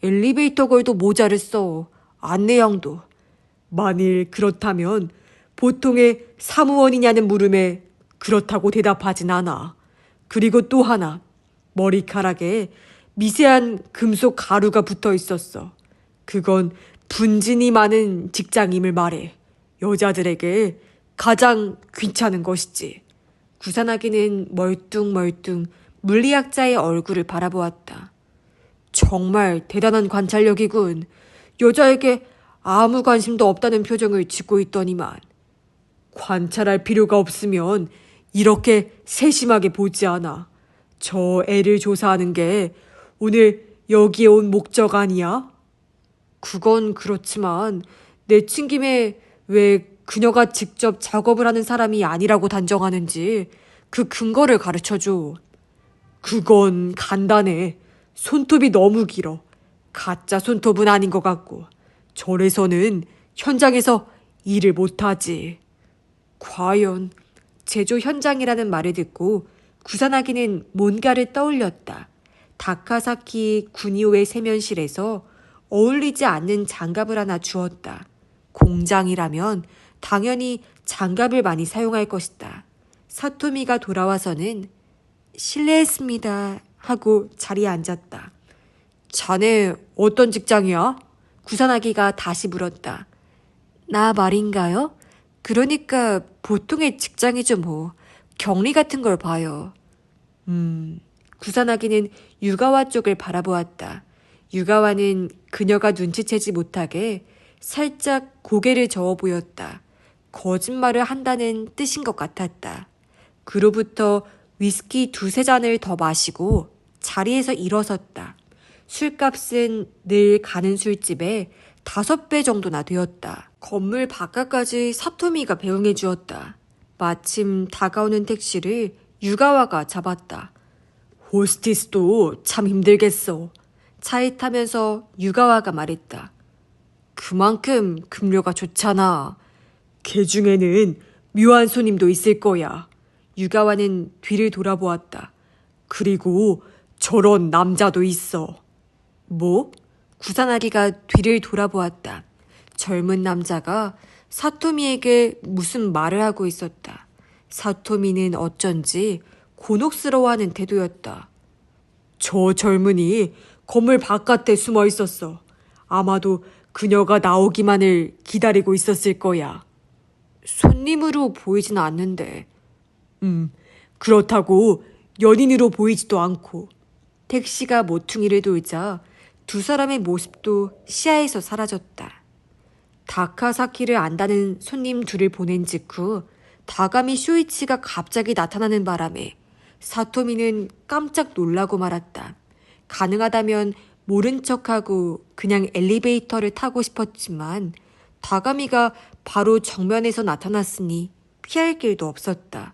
엘리베이터 걸도 모자를 써. 안내양도. 만일 그렇다면 보통의 사무원이냐는 물음에 그렇다고 대답하진 않아. 그리고 또 하나, 머리카락에 미세한 금속 가루가 붙어 있었어. 그건 분진이 많은 직장임을 말해. 여자들에게 가장 귀찮은 것이지. 구사나기는 멀뚱멀뚱 물리학자의 얼굴을 바라보았다. 정말 대단한 관찰력이군. 여자에게 아무 관심도 없다는 표정을 짓고 있더니만. 관찰할 필요가 없으면 이렇게 세심하게 보지 않아. 저 애를 조사하는 게 오늘 여기에 온 목적 아니야? 그건 그렇지만 내친 김에 왜 그녀가 직접 작업을 하는 사람이 아니라고 단정하는지 그 근거를 가르쳐줘. 그건 간단해. 손톱이 너무 길어. 가짜 손톱은 아닌 것 같고 저래서는 현장에서 일을 못하지. 과연 제조 현장이라는 말을 듣고 구사나기는 뭔가를 떠올렸다. 다카사키 구니오의 세면실에서 어울리지 않는 장갑을 하나 주었다. 공장이라면 당연히 장갑을 많이 사용할 것이다. 사토미가 돌아와서는 실례했습니다 하고 자리에 앉았다. 자네 어떤 직장이야? 구사나기가 다시 물었다. 나 말인가요? 그러니까 보통의 직장이죠 뭐. 격리 같은 걸 봐요. 구사나기는 유가와 쪽을 바라보았다. 유가와는 그녀가 눈치채지 못하게 살짝 고개를 저어 보였다. 거짓말을 한다는 뜻인 것 같았다. 그로부터 위스키 2-3잔을 더 마시고 자리에서 일어섰다. 술값은 늘 가는 술집에 5배 정도나 되었다. 건물 바깥까지 사토미가 배웅해 주었다. 마침 다가오는 택시를 유가와가 잡았다. 호스티스도 참 힘들겠어. 차에 타면서 유가와가 말했다. 그만큼 급료가 좋잖아. 개 중에는 묘한 손님도 있을 거야. 유가와는 뒤를 돌아보았다. 그리고 저런 남자도 있어. 뭐? 구사나기가 뒤를 돌아보았다. 젊은 남자가 사토미에게 무슨 말을 하고 있었다. 사토미는 어쩐지 곤혹스러워하는 태도였다. 저 젊은이 건물 바깥에 숨어 있었어. 아마도 그녀가 나오기만을 기다리고 있었을 거야. 손님으로 보이진 않는데. 그렇다고 연인으로 보이지도 않고. 택시가 모퉁이를 돌자 두 사람의 모습도 시야에서 사라졌다. 다카사키를 안다는 손님 둘을 보낸 직후 다가미 쇼이치가 갑자기 나타나는 바람에 사토미는 깜짝 놀라고 말았다. 가능하다면 모른 척하고 그냥 엘리베이터를 타고 싶었지만 다가미가 바로 정면에서 나타났으니 피할 길도 없었다.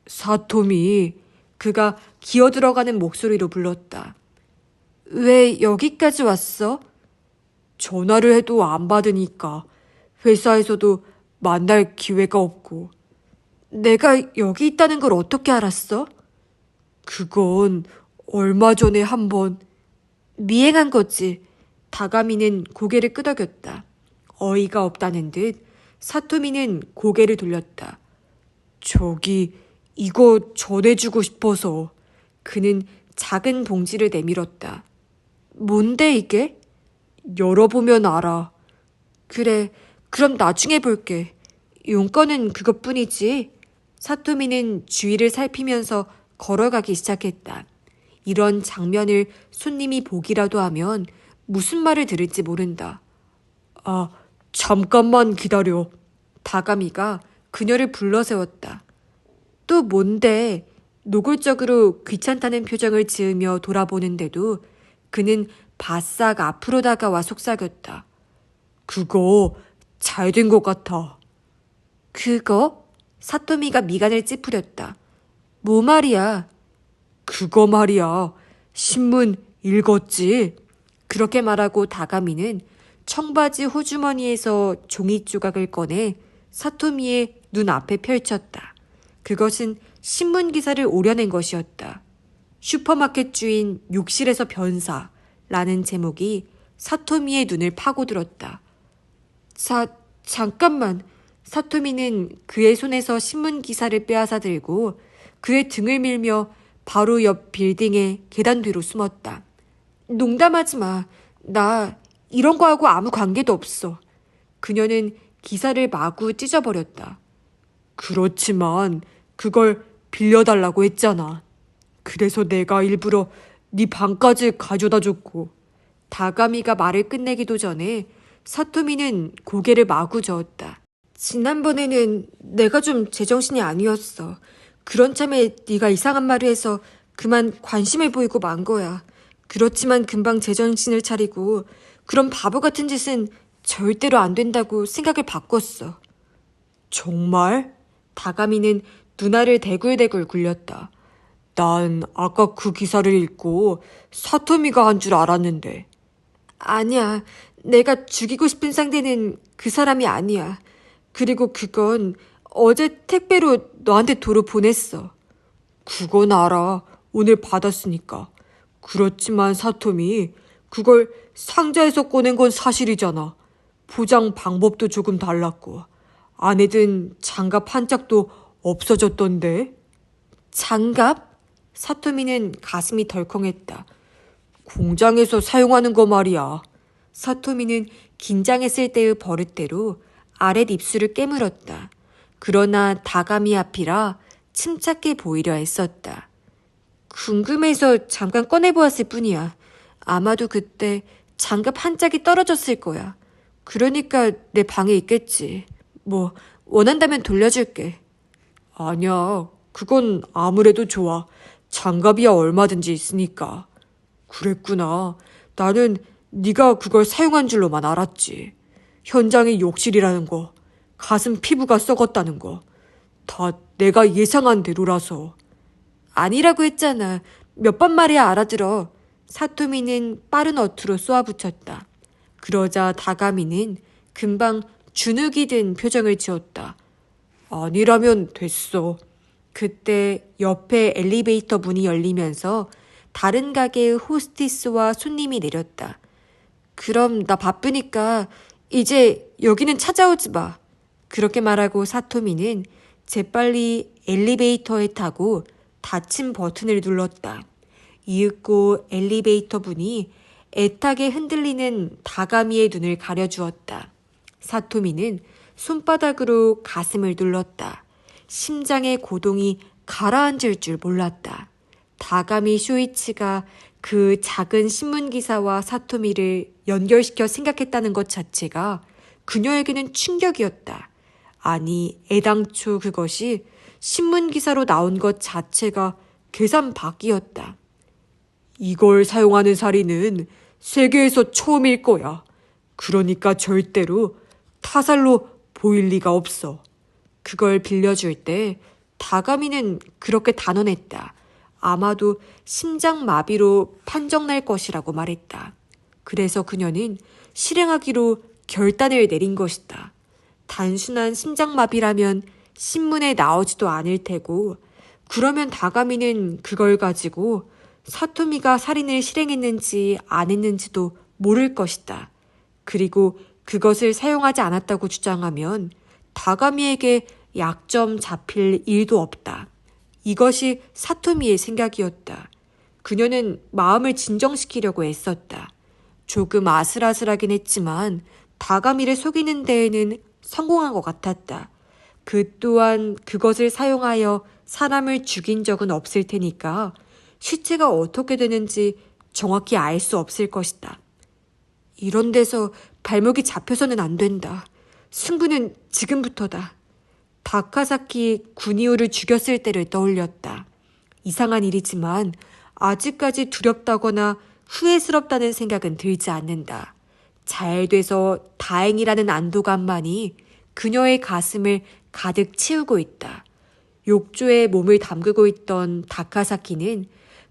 사토미, 그가 기어들어가는 목소리로 불렀다. 왜 여기까지 왔어? 전화를 해도 안 받으니까 회사에서도 만날 기회가 없고. 내가 여기 있다는 걸 어떻게 알았어? 그건 얼마 전에 한번 미행한 거지. 다가미는 고개를 끄덕였다. 어이가 없다는 듯 사토미는 고개를 돌렸다. 저기 이거 전해주고 싶어서. 그는 작은 봉지를 내밀었다. 뭔데 이게? 열어보면 알아. 그래, 그럼 나중에 볼게. 용건은 그것뿐이지. 사토미는 주위를 살피면서 걸어가기 시작했다. 이런 장면을 손님이 보기라도 하면 무슨 말을 들을지 모른다. 아, 잠깐만 기다려. 다가미가 그녀를 불러세웠다. 또 뭔데? 노골적으로 귀찮다는 표정을 지으며 돌아보는데도 그는 바싹 앞으로 다가와 속삭였다. 그거 잘 된 것 같아. 그거? 사토미가 미간을 찌푸렸다. 뭐 말이야? 그거 말이야. 신문 읽었지? 그렇게 말하고 다가미는 청바지 호주머니에서 종이 조각을 꺼내 사토미의 눈앞에 펼쳤다. 그것은 신문 기사를 오려낸 것이었다. 슈퍼마켓 주인 욕실에서 변사라는 제목이 사토미의 눈을 파고들었다. 잠깐만. 사토미는 그의 손에서 신문 기사를 빼앗아 들고 그의 등을 밀며 바로 옆 빌딩의 계단 뒤로 숨었다. 농담하지 마. 나 이런 거하고 아무 관계도 없어. 그녀는 기사를 마구 찢어버렸다. 그렇지만 그걸 빌려달라고 했잖아. 그래서 내가 일부러 네 방까지 가져다 줬고. 다가미가 말을 끝내기도 전에 사토미는 고개를 마구 저었다. 지난번에는 내가 좀 제정신이 아니었어. 그런 참에 네가 이상한 말을 해서 그만 관심을 보이고 만 거야. 그렇지만 금방 제정신을 차리고 그런 바보 같은 짓은 절대로 안 된다고 생각을 바꿨어. 정말? 다가미는 누나를 대굴대굴 굴렸다. 난 아까 그 기사를 읽고 사토미가 한 줄 알았는데. 아니야. 내가 죽이고 싶은 상대는 그 사람이 아니야. 그리고 그건 어제 택배로 너한테 도로 보냈어. 그건 알아. 오늘 받았으니까. 그렇지만 사토미, 그걸 상자에서 꺼낸 건 사실이잖아. 포장 방법도 조금 달랐고. 안에 든 장갑 한 짝도 없어졌던데. 장갑? 사토미는 가슴이 덜컹했다. 공장에서 사용하는 거 말이야. 사토미는 긴장했을 때의 버릇대로 아랫 입술을 깨물었다. 그러나 다가미 앞이라 침착해 보이려 했었다. 궁금해서 잠깐 꺼내보았을 뿐이야. 아마도 그때 장갑 한 짝이 떨어졌을 거야. 그러니까 내 방에 있겠지. 뭐 원한다면 돌려줄게. 아니야. 그건 아무래도 좋아. 장갑이야 얼마든지 있으니까. 그랬구나. 나는 네가 그걸 사용한 줄로만 알았지. 현장의 욕실이라는 거, 가슴 피부가 썩었다는 거. 다 내가 예상한 대로라서. 아니라고 했잖아. 몇 번 말이야 알아들어. 사토미는 빠른 어투로 쏘아붙였다. 그러자 다가미는 금방 주눅이 든 표정을 지었다. 아니라면 됐어. 그때 옆에 엘리베이터 문이 열리면서 다른 가게의 호스티스와 손님이 내렸다. 그럼 나 바쁘니까 이제 여기는 찾아오지 마. 그렇게 말하고 사토미는 재빨리 엘리베이터에 타고 닫힌 버튼을 눌렀다. 이윽고 엘리베이터 문이 애타게 흔들리는 다가미의 눈을 가려주었다. 사토미는 손바닥으로 가슴을 눌렀다. 심장의 고동이 가라앉을 줄 몰랐다. 다가미 쇼이치가 그 작은 신문기사와 사토미를 연결시켜 생각했다는 것 자체가 그녀에게는 충격이었다. 아니, 애당초 그것이 신문기사로 나온 것 자체가 계산 밖이었다. 이걸 사용하는 살인은 세계에서 처음일 거야. 그러니까 절대로 타살로 보일 리가 없어. 그걸 빌려줄 때 다가미는 그렇게 단언했다. 아마도 심장마비로 판정날 것이라고 말했다. 그래서 그녀는 실행하기로 결단을 내린 것이다. 단순한 심장마비라면 신문에 나오지도 않을 테고, 그러면 다가미는 그걸 가지고 사토미가 살인을 실행했는지 안 했는지도 모를 것이다. 그리고 그것을 사용하지 않았다고 주장하면 다가미에게 약점 잡힐 일도 없다. 이것이 사토미의 생각이었다. 그녀는 마음을 진정시키려고 애썼다. 조금 아슬아슬하긴 했지만 다가미를 속이는 데에는 성공한 것 같았다. 그 또한 그것을 사용하여 사람을 죽인 적은 없을 테니까 시체가 어떻게 되는지 정확히 알 수 없을 것이다. 이런 데서 발목이 잡혀서는 안 된다. 승부는 지금부터다. 다카사키 구니오를 죽였을 때를 떠올렸다. 이상한 일이지만 아직까지 두렵다거나 후회스럽다는 생각은 들지 않는다. 잘 돼서 다행이라는 안도감만이 그녀의 가슴을 가득 채우고 있다. 욕조에 몸을 담그고 있던 다카사키는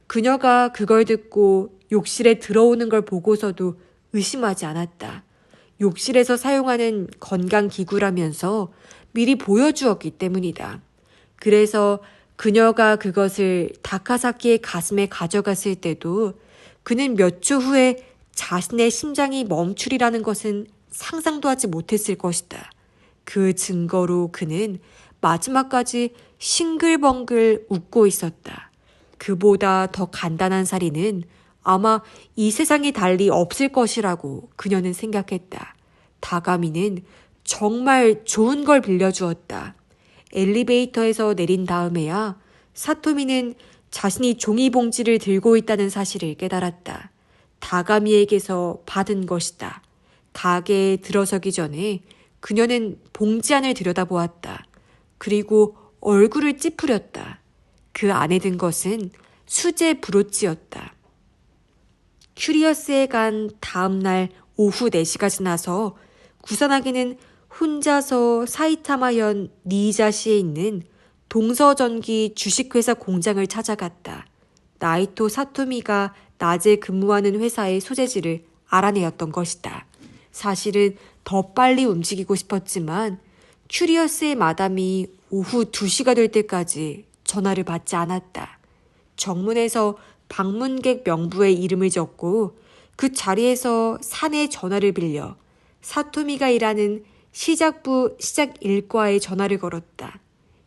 그녀가 그걸 듣고 욕실에 들어오는 걸 보고서도 의심하지 않았다. 욕실에서 사용하는 건강기구라면서 미리 보여주었기 때문이다. 그래서 그녀가 그것을 다카사키의 가슴에 가져갔을 때도 그는 몇 초 후에 자신의 심장이 멈추리라는 것은 상상도 하지 못했을 것이다. 그 증거로 그는 마지막까지 싱글벙글 웃고 있었다. 그보다 더 간단한 살인은 아마 이 세상에 달리 없을 것이라고 그녀는 생각했다. 다가미는 정말 좋은 걸 빌려주었다. 엘리베이터에서 내린 다음에야 사토미는 자신이 종이봉지를 들고 있다는 사실을 깨달았다. 다가미에게서 받은 것이다. 가게에 들어서기 전에 그녀는 봉지 안을 들여다보았다. 그리고 얼굴을 찌푸렸다. 그 안에 든 것은 수제 브로치였다. 큐리어스에 간 다음 날 오후 4시가 지나서 구사나기는 혼자서 사이타마현 니이자시에 있는 동서전기 주식회사 공장을 찾아갔다. 나이토 사토미가 낮에 근무하는 회사의 소재지를 알아내었던 것이다. 사실은 더 빨리 움직이고 싶었지만 큐리어스의 마담이 오후 2시가 될 때까지 전화를 받지 않았다. 정문에서 방문객 명부에 이름을 적고 그 자리에서 사내 전화를 빌려 사토미가 일하는 시작부 시작 1과에 전화를 걸었다.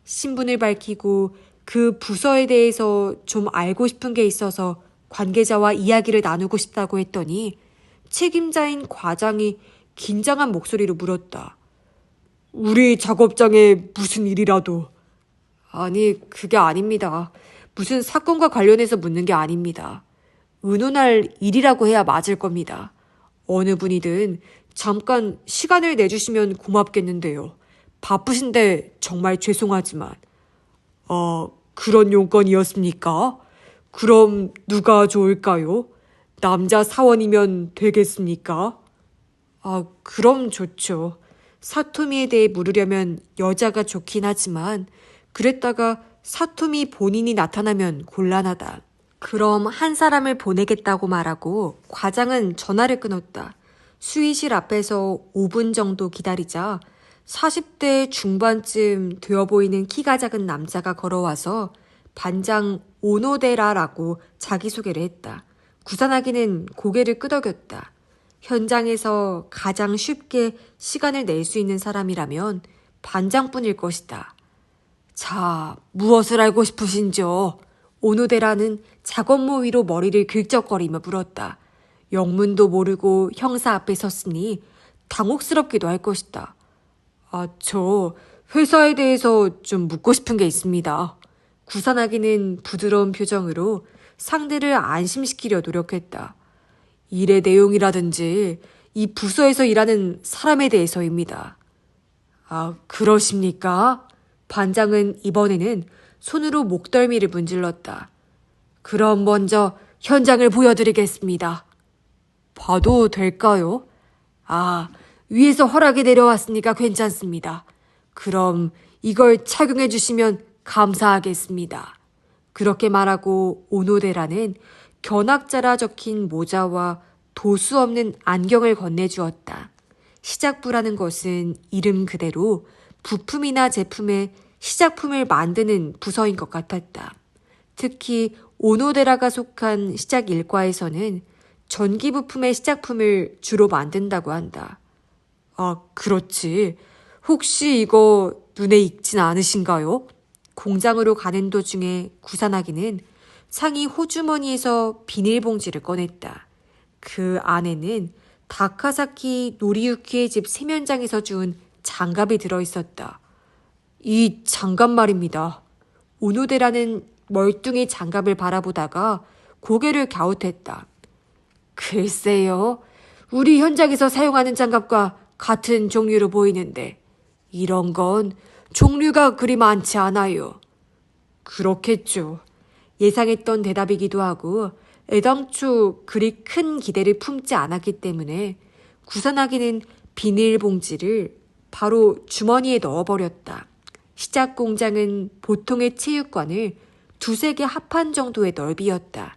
신분을 밝히고 그 부서에 대해서 좀 알고 싶은 게 있어서 관계자와 이야기를 나누고 싶다고 했더니 책임자인 과장이 긴장한 목소리로 물었다. 우리 작업장에 무슨 일이라도. 아니, 그게 아닙니다. 무슨 사건과 관련해서 묻는 게 아닙니다. 의논할 일이라고 해야 맞을 겁니다. 어느 분이든 잠깐 시간을 내주시면 고맙겠는데요. 바쁘신데 정말 죄송하지만. 그런 용건이었습니까? 그럼 누가 좋을까요? 남자 사원이면 되겠습니까? 그럼 좋죠. 사토미에 대해 물으려면 여자가 좋긴 하지만 그랬다가 사토미 본인이 나타나면 곤란하다. 그럼 한 사람을 보내겠다고 말하고 과장은 전화를 끊었다. 수의실 앞에서 5분 정도 기다리자 40대 중반쯤 되어 보이는 키가 작은 남자가 걸어와서 반장 오노데라라고 자기소개를 했다. 구사나기는 고개를 끄덕였다. 현장에서 가장 쉽게 시간을 낼 수 있는 사람이라면 반장뿐일 것이다. 자, 무엇을 알고 싶으신지요? 오노데라는 작업모 위로 머리를 긁적거리며 물었다. 영문도 모르고 형사 앞에 섰으니 당혹스럽기도 할 것이다. 저 회사에 대해서 좀 묻고 싶은 게 있습니다. 구산하기는 부드러운 표정으로 상대를 안심시키려 노력했다. 일의 내용이라든지 이 부서에서 일하는 사람에 대해서입니다. 그러십니까? 반장은 이번에는 손으로 목덜미를 문질렀다. 그럼 먼저 현장을 보여드리겠습니다. 봐도 될까요? 위에서 허락이 내려왔으니까 괜찮습니다. 그럼 이걸 착용해 주시면 감사하겠습니다. 그렇게 말하고 오노데라는 견학자라 적힌 모자와 도수 없는 안경을 건네주었다. 시작부라는 것은 이름 그대로 부품이나 제품의 시작품을 만드는 부서인 것 같았다. 특히 오노데라가 속한 시작 일과에서는 전기 부품의 시작품을 주로 만든다고 한다. 그렇지. 혹시 이거 눈에 익진 않으신가요? 공장으로 가는 도중에 구산하기는 상의 호주머니에서 비닐봉지를 꺼냈다. 그 안에는 다카사키 노리유키의 집 세면장에서 준 장갑이 들어있었다. 이 장갑 말입니다. 오노데라는 멀뚱히 장갑을 바라보다가 고개를 갸웃했다. 글쎄요. 우리 현장에서 사용하는 장갑과 같은 종류로 보이는데 이런 건 종류가 그리 많지 않아요. 그렇겠죠. 예상했던 대답이기도 하고 애당초 그리 큰 기대를 품지 않았기 때문에 구산하기는 비닐봉지를 바로 주머니에 넣어버렸다. 시작 공장은 보통의 체육관을 두세 개 합한 정도의 넓이였다.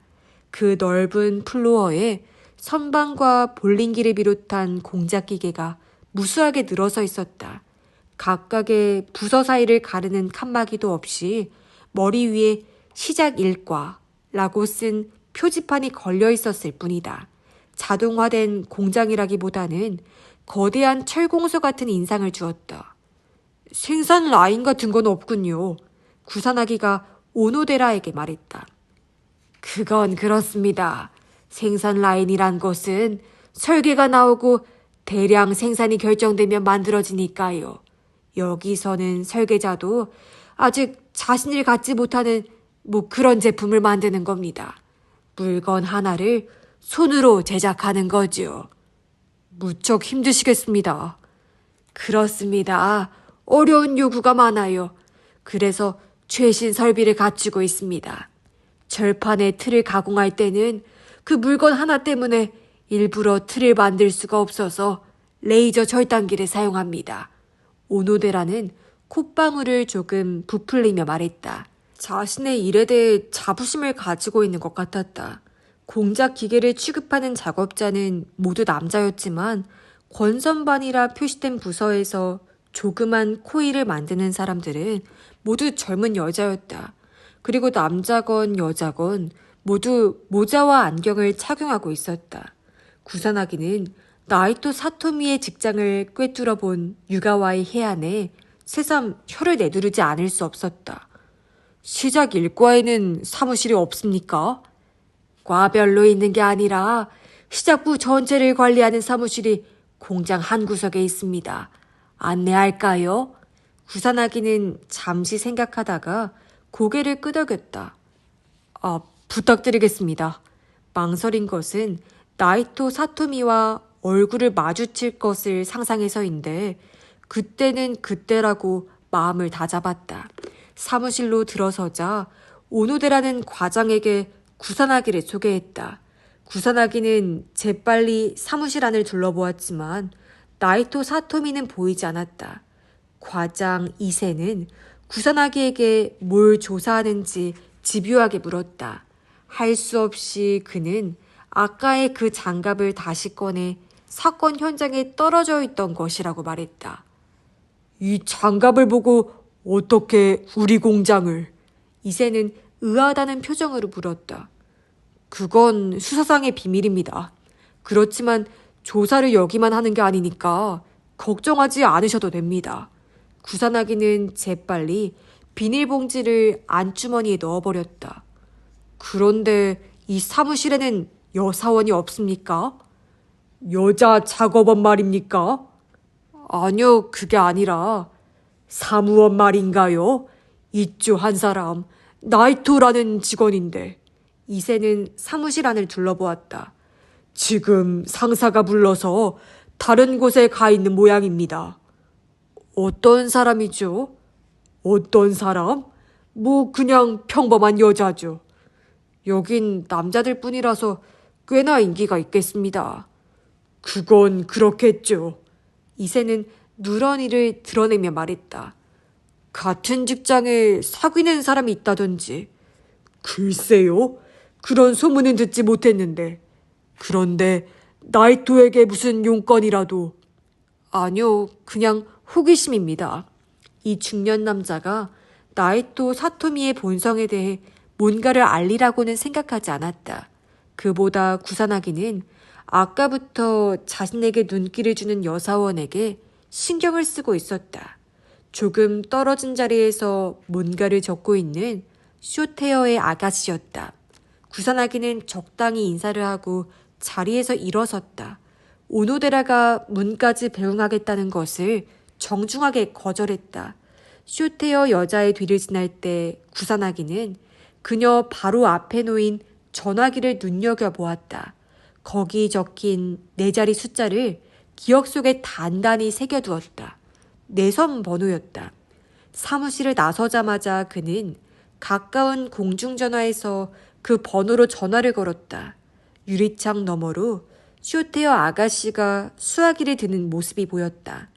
그 넓은 플로어에 선반과 볼링기를 비롯한 공작 기계가 무수하게 늘어서 있었다. 각각의 부서 사이를 가르는 칸막이도 없이 머리 위에 시작 일과라고 쓴 표지판이 걸려 있었을 뿐이다. 자동화된 공장이라기보다는 거대한 철공소 같은 인상을 주었다. 생산 라인 같은 건 없군요. 구산하기가 오노데라에게 말했다. 그건 그렇습니다. 생산 라인이란 것은 설계가 나오고 대량 생산이 결정되면 만들어지니까요. 여기서는 설계자도 아직 자신을 갖지 못하는 그런 제품을 만드는 겁니다. 물건 하나를 손으로 제작하는 거죠. 무척 힘드시겠습니다. 그렇습니다. 어려운 요구가 많아요. 그래서 최신 설비를 갖추고 있습니다. 절판의 틀을 가공할 때는 그 물건 하나 때문에 일부러 틀을 만들 수가 없어서 레이저 절단기를 사용합니다. 오노데라는 콧방울을 조금 부풀리며 말했다. 자신의 일에 대해 자부심을 가지고 있는 것 같았다. 공작 기계를 취급하는 작업자는 모두 남자였지만 권선반이라 표시된 부서에서 조그만 코일을 만드는 사람들은 모두 젊은 여자였다. 그리고 남자건 여자건 모두 모자와 안경을 착용하고 있었다. 구산하기는 나이토 사토미의 직장을 꿰뚫어 본 유가와의 해안에 새삼 혀를 내두르지 않을 수 없었다. 시작 일과에는 사무실이 없습니까? 과별로 있는 게 아니라 시작부 전체를 관리하는 사무실이 공장 한 구석에 있습니다. 안내할까요? 구산하기는 잠시 생각하다가 고개를 끄덕였다. 부탁드리겠습니다. 망설인 것은 나이토 사토미와 얼굴을 마주칠 것을 상상해서인데 그때는 그때라고 마음을 다잡았다. 사무실로 들어서자 오노데라는 과장에게 구산하기를 소개했다. 구산하기는 재빨리 사무실 안을 둘러보았지만 나이토 사토미는 보이지 않았다. 과장 이세는 구산하기에게 뭘 조사하는지 집요하게 물었다. 할 수 없이 그는 아까의 그 장갑을 다시 꺼내 사건 현장에 떨어져 있던 것이라고 말했다. 이 장갑을 보고 어떻게 우리 공장을? 이세는 의아하다는 표정으로 물었다. 그건 수사상의 비밀입니다. 그렇지만 조사를 여기만 하는 게 아니니까 걱정하지 않으셔도 됩니다. 구산하기는 재빨리 비닐봉지를 안주머니에 넣어버렸다. 그런데 이 사무실에는 여사원이 없습니까? 여자 작업원 말입니까? 아니요, 그게 아니라 사무원 말인가요? 있죠, 한 사람. 나이토라는 직원인데. 이세는 사무실 안을 둘러보았다. 지금 상사가 불러서 다른 곳에 가 있는 모양입니다. 어떤 사람이죠? 어떤 사람? 뭐 그냥 평범한 여자죠. 여긴 남자들 뿐이라서 꽤나 인기가 있겠습니다. 그건 그렇겠죠. 이세는 누런이를 드러내며 말했다. 같은 직장에 사귀는 사람이 있다든지. 글쎄요. 그런 소문은 듣지 못했는데. 그런데 나이토에게 무슨 용건이라도. 아니요. 그냥 호기심입니다. 이 중년 남자가 나이토 사토미의 본성에 대해 뭔가를 알리라고는 생각하지 않았다. 그보다 구사나기는 아까부터 자신에게 눈길을 주는 여사원에게 신경을 쓰고 있었다. 조금 떨어진 자리에서 뭔가를 적고 있는 쇼테어의 아가씨였다. 구사나기는 적당히 인사를 하고 자리에서 일어섰다. 오노데라가 문까지 배웅하겠다는 것을 정중하게 거절했다. 쇼테어 여자의 뒤를 지날 때 구사나기는 그녀 바로 앞에 놓인 전화기를 눈여겨보았다. 거기 적힌 4자리 숫자를 기억 속에 단단히 새겨두었다. 내선 번호였다. 사무실을 나서자마자 그는 가까운 공중전화에서 그 번호로 전화를 걸었다. 유리창 너머로 쇼테어 아가씨가 수화기를 드는 모습이 보였다.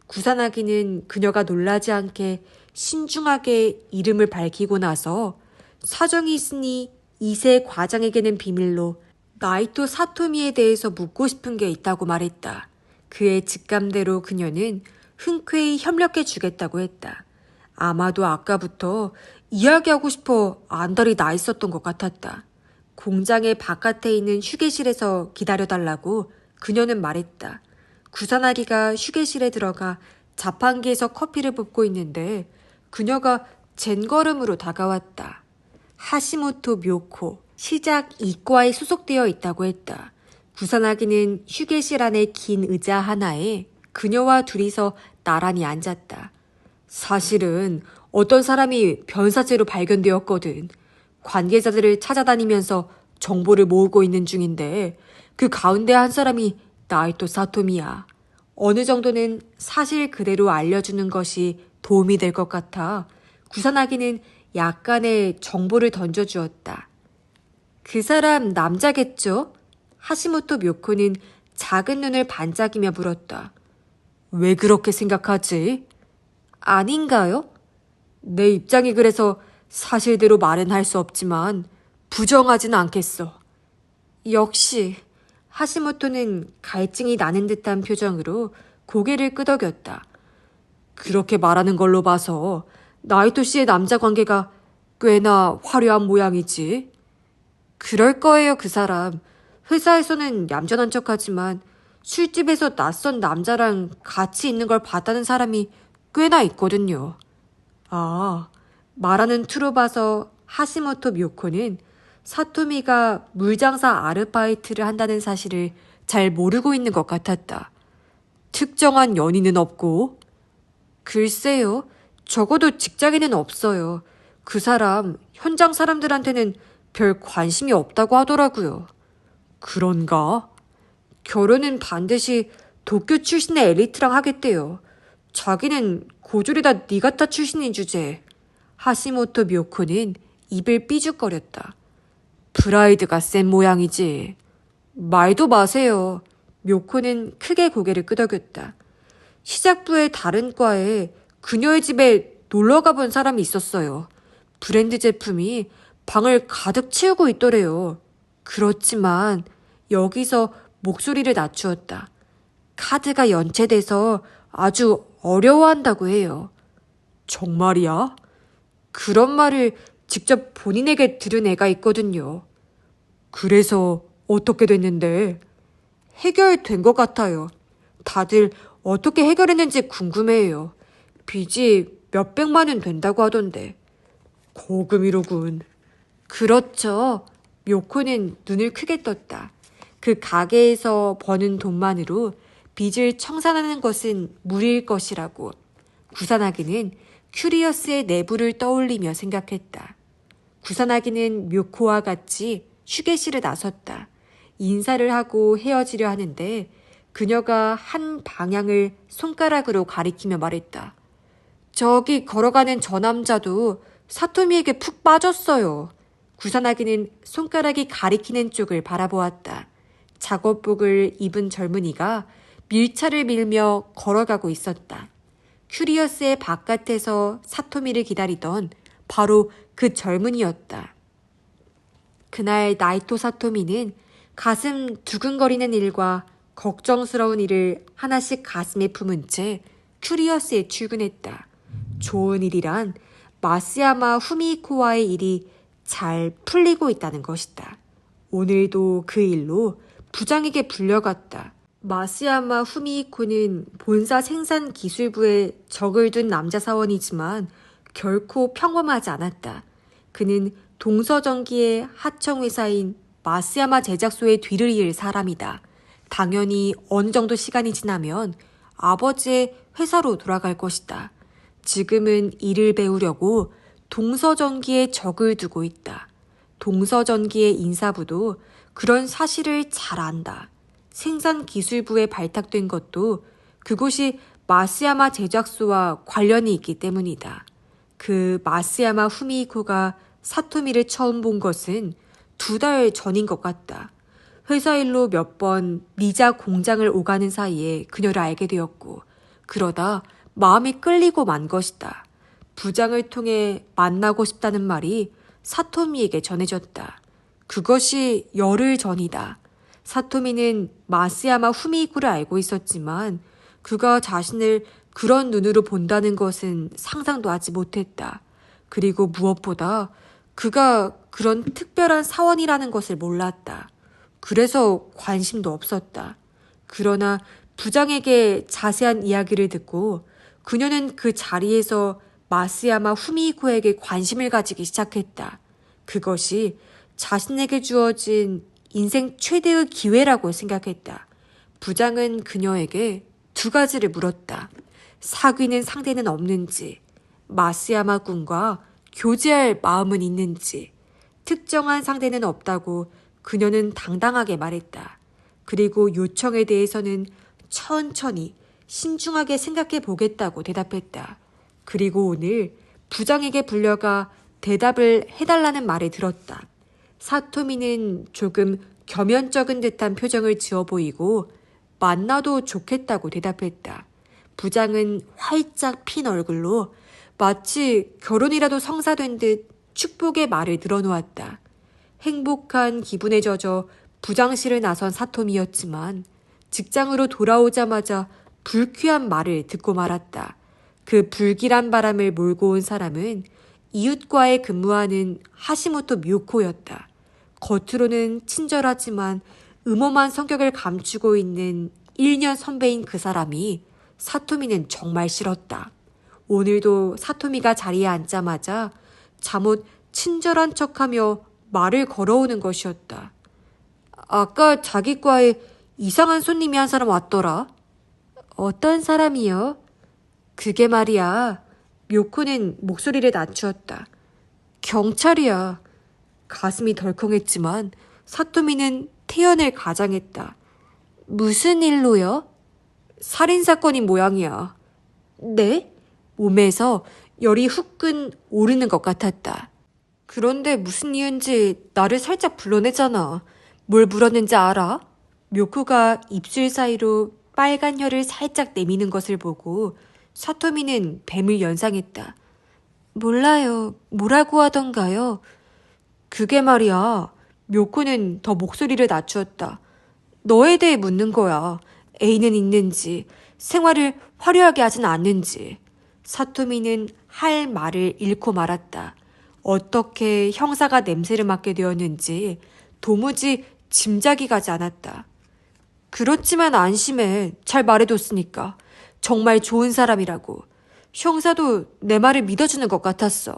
구사나기는 그녀가 놀라지 않게 신중하게 이름을 밝히고 나서 사정이 있으니 이세 과장에게는 비밀로 나이토 사토미에 대해서 묻고 싶은 게 있다고 말했다. 그의 직감대로 그녀는 흔쾌히 협력해 주겠다고 했다. 아마도 아까부터 이야기하고 싶어 안달이 나 있었던 것 같았다. 공장의 바깥에 있는 휴게실에서 기다려달라고 그녀는 말했다. 구사나기가 휴게실에 들어가 자판기에서 커피를 붓고 있는데 그녀가 젠걸음으로 다가왔다. 하시모토 묘코, 시작 2과에 소속되어 있다고 했다. 구사나기는 휴게실 안의 긴 의자 하나에 그녀와 둘이서 나란히 앉았다. 사실은 어떤 사람이 변사체로 발견되었거든. 관계자들을 찾아다니면서 정보를 모으고 있는 중인데 그 가운데 한 사람이 나이토 사토미야. 어느 정도는 사실 그대로 알려주는 것이 도움이 될 것 같아 구사나기는 약간의 정보를 던져주었다. 그 사람 남자겠죠? 하시모토 묘코는 작은 눈을 반짝이며 물었다. 왜 그렇게 생각하지? 아닌가요? 내 입장이 그래서 사실대로 말은 할 수 없지만 부정하진 않겠어. 역시 하시모토는 갈증이 나는 듯한 표정으로 고개를 끄덕였다. 그렇게 말하는 걸로 봐서 나이토 씨의 남자 관계가 꽤나 화려한 모양이지. 그럴 거예요, 그 사람. 회사에서는 얌전한 척하지만 술집에서 낯선 남자랑 같이 있는 걸 봤다는 사람이 꽤나 있거든요. 아, 말하는 투로 봐서 하시모토 묘코는 사토미가 물장사 아르바이트를 한다는 사실을 잘 모르고 있는 것 같았다. 특정한 연인은 없고? 글쎄요. 적어도 직장에는 없어요. 그 사람 현장 사람들한테는 별 관심이 없다고 하더라고요. 그런가? 결혼은 반드시 도쿄 출신의 엘리트랑 하겠대요. 자기는 고졸이다 니가타 출신인 주제. 하시모토 묘코는 입을 삐죽거렸다. 프라이드가 센 모양이지. 말도 마세요. 묘코는 크게 고개를 끄덕였다. 시작부의 다른 과에 그녀의 집에 놀러 가본 사람이 있었어요. 브랜드 제품이 방을 가득 채우고 있더래요. 그렇지만 여기서 목소리를 낮추었다. 카드가 연체돼서 아주 어려워한다고 해요. 정말이야? 그런 말을 직접 본인에게 들은 애가 있거든요. 그래서 어떻게 됐는데? 해결된 것 같아요. 다들 어떻게 해결했는지 궁금해요. 빚이 몇백만 원 된다고 하던데. 거금이로군. 그렇죠. 묘코는 눈을 크게 떴다. 그 가게에서 버는 돈만으로 빚을 청산하는 것은 무리일 것이라고. 구산아기는 큐리어스의 내부를 떠올리며 생각했다. 구산아기는 묘코와 같이 휴게실에 나섰다. 인사를 하고 헤어지려 하는데 그녀가 한 방향을 손가락으로 가리키며 말했다. 저기 걸어가는 저 남자도 사토미에게 푹 빠졌어요. 구산아기는 손가락이 가리키는 쪽을 바라보았다. 작업복을 입은 젊은이가 밀차를 밀며 걸어가고 있었다. 큐리어스의 바깥에서 사토미를 기다리던 바로 그 젊은이였다. 그날 나이토 사토미는 가슴 두근거리는 일과 걱정스러운 일을 하나씩 가슴에 품은 채 큐리어스에 출근했다. 좋은 일이란 마스야마 후미코와의 일이 잘 풀리고 있다는 것이다. 오늘도 그 일로 부장에게 불려갔다. 마스야마 후미코는 본사 생산기술부에 적을 둔 남자 사원이지만 결코 평범하지 않았다. 그는 동서전기의 하청회사인 마스야마 제작소의 뒤를 이을 사람이다. 당연히 어느 정도 시간이 지나면 아버지의 회사로 돌아갈 것이다. 지금은 일을 배우려고 동서전기에 적을 두고 있다. 동서전기의 인사부도 그런 사실을 잘 안다. 생산기술부에 발탁된 것도 그곳이 마스야마 제작소와 관련이 있기 때문이다. 그 마스야마 후미코가 사토미를 처음 본 것은 2달 전인 것 같다. 회사 일로 몇 번 미자 공장을 오가는 사이에 그녀를 알게 되었고 그러다 마음이 끌리고 만 것이다. 부장을 통해 만나고 싶다는 말이 사토미에게 전해졌다. 그것이 열흘 전이다. 사토미는 마스야마 후미코를 알고 있었지만 그가 자신을 그런 눈으로 본다는 것은 상상도 하지 못했다. 그리고 무엇보다 그가 그런 특별한 사원이라는 것을 몰랐다. 그래서 관심도 없었다. 그러나 부장에게 자세한 이야기를 듣고 그녀는 그 자리에서 마스야마 후미코에게 관심을 가지기 시작했다. 그것이 자신에게 주어진 인생 최대의 기회라고 생각했다. 부장은 그녀에게 2가지를 물었다. 사귀는 상대는 없는지, 마스야마 군과 교제할 마음은 있는지, 특정한 상대는 없다고 그녀는 당당하게 말했다. 그리고 요청에 대해서는 천천히 신중하게 생각해 보겠다고 대답했다. 그리고 오늘 부장에게 불려가 대답을 해달라는 말을 들었다. 사토미는 조금 겸연쩍은 듯한 표정을 지어 보이고 만나도 좋겠다고 대답했다. 부장은 활짝 핀 얼굴로 마치 결혼이라도 성사된 듯 축복의 말을 늘어놓았다. 행복한 기분에 젖어 부장실을 나선 사토미였지만 직장으로 돌아오자마자 불쾌한 말을 듣고 말았다. 그 불길한 바람을 몰고 온 사람은 이웃과에 근무하는 하시모토 묘코였다. 겉으로는 친절하지만 음험한 성격을 감추고 있는 1년 선배인 그 사람이 사토미는 정말 싫었다. 오늘도 사토미가 자리에 앉자마자 잠옷 친절한 척하며 말을 걸어오는 것이었다. 아까 자기 과에 이상한 손님이 한 사람 왔더라. 어떤 사람이요? 그게 말이야. 묘코는 목소리를 낮추었다. 경찰이야. 가슴이 덜컹했지만 사토미는 태연을 가장했다. 무슨 일로요? 살인사건인 모양이야. 네? 몸에서 열이 후끈 오르는 것 같았다. 그런데 무슨 이유인지 나를 살짝 불러내잖아. 뭘 물었는지 알아? 묘코가 입술 사이로 빨간 혀를 살짝 내미는 것을 보고 사토미는 뱀을 연상했다. 몰라요. 뭐라고 하던가요? 그게 말이야. 묘코는 더 목소리를 낮추었다. 너에 대해 묻는 거야. 애인은 있는지, 생활을 화려하게 하진 않는지. 사토미는 할 말을 잃고 말았다. 어떻게 형사가 냄새를 맡게 되었는지 도무지 짐작이 가지 않았다. 그렇지만 안심해. 잘 말해뒀으니까. 정말 좋은 사람이라고. 형사도 내 말을 믿어주는 것 같았어.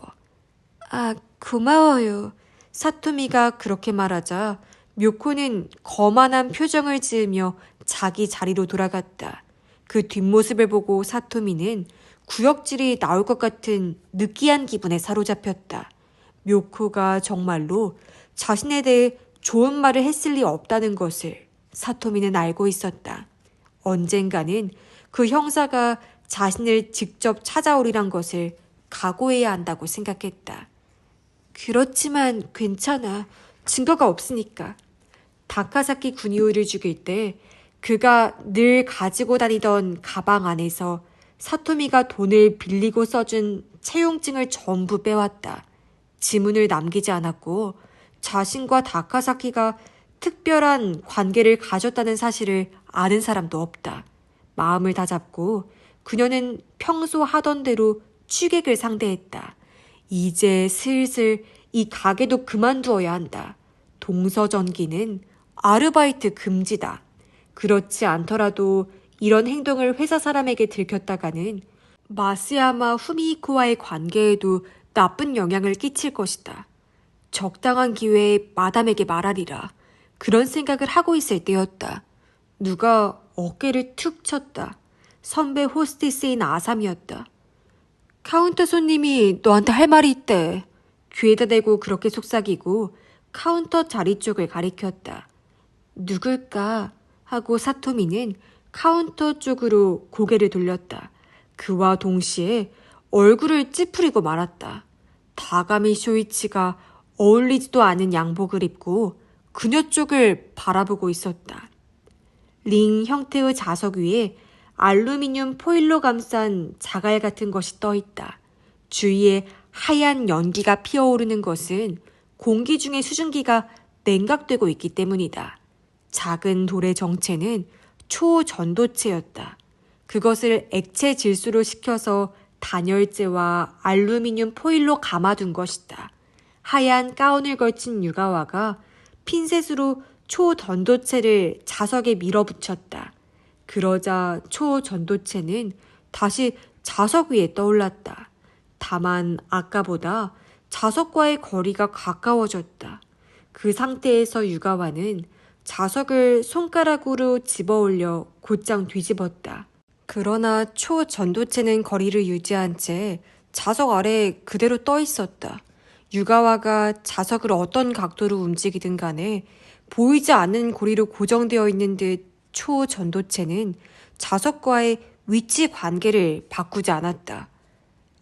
아, 고마워요. 사토미가 그렇게 말하자 묘코는 거만한 표정을 지으며 자기 자리로 돌아갔다. 그 뒷모습을 보고 사토미는 구역질이 나올 것 같은 느끼한 기분에 사로잡혔다. 묘코가 정말로 자신에 대해 좋은 말을 했을 리 없다는 것을 사토미는 알고 있었다. 언젠가는 그 형사가 자신을 직접 찾아오리란 것을 각오해야 한다고 생각했다. 그렇지만 괜찮아. 증거가 없으니까. 다카사키 구니오를 죽일 때 그가 늘 가지고 다니던 가방 안에서 사토미가 돈을 빌리고 써준 채용증을 전부 빼왔다. 지문을 남기지 않았고 자신과 다카사키가 특별한 관계를 가졌다는 사실을 아는 사람도 없다. 마음을 다잡고 그녀는 평소 하던 대로 취객을 상대했다. 이제 슬슬 이 가게도 그만두어야 한다. 동서전기는 아르바이트 금지다. 그렇지 않더라도 이런 행동을 회사 사람에게 들켰다가는 마스야마 후미히코와의 관계에도 나쁜 영향을 끼칠 것이다. 적당한 기회에 마담에게 말하리라. 그런 생각을 하고 있을 때였다. 누가 어깨를 툭 쳤다. 선배 호스티스인 아삼이었다. 카운터 손님이 너한테 할 말이 있대. 귀에다 대고 그렇게 속삭이고 카운터 자리 쪽을 가리켰다. 누굴까? 하고 사토미는 카운터 쪽으로 고개를 돌렸다. 그와 동시에 얼굴을 찌푸리고 말았다. 다가미 쇼이치가 어울리지도 않은 양복을 입고 그녀 쪽을 바라보고 있었다. 링 형태의 자석 위에 알루미늄 포일로 감싼 자갈 같은 것이 떠 있다. 주위에 하얀 연기가 피어오르는 것은 공기 중의 수증기가 냉각되고 있기 때문이다. 작은 돌의 정체는 초전도체였다. 그것을 액체 질소로 식혀서 단열재와 알루미늄 포일로 감아둔 것이다. 하얀 가운을 걸친 유가와가 핀셋으로 초전도체를 자석에 밀어붙였다. 그러자 초전도체는 다시 자석 위에 떠올랐다. 다만 아까보다 자석과의 거리가 가까워졌다. 그 상태에서 유가와는 자석을 손가락으로 집어올려 곧장 뒤집었다. 그러나 초전도체는 거리를 유지한 채 자석 아래에 그대로 떠 있었다. 유가와가 자석을 어떤 각도로 움직이든 간에 보이지 않는 고리로 고정되어 있는 듯 초전도체는 자석과의 위치 관계를 바꾸지 않았다.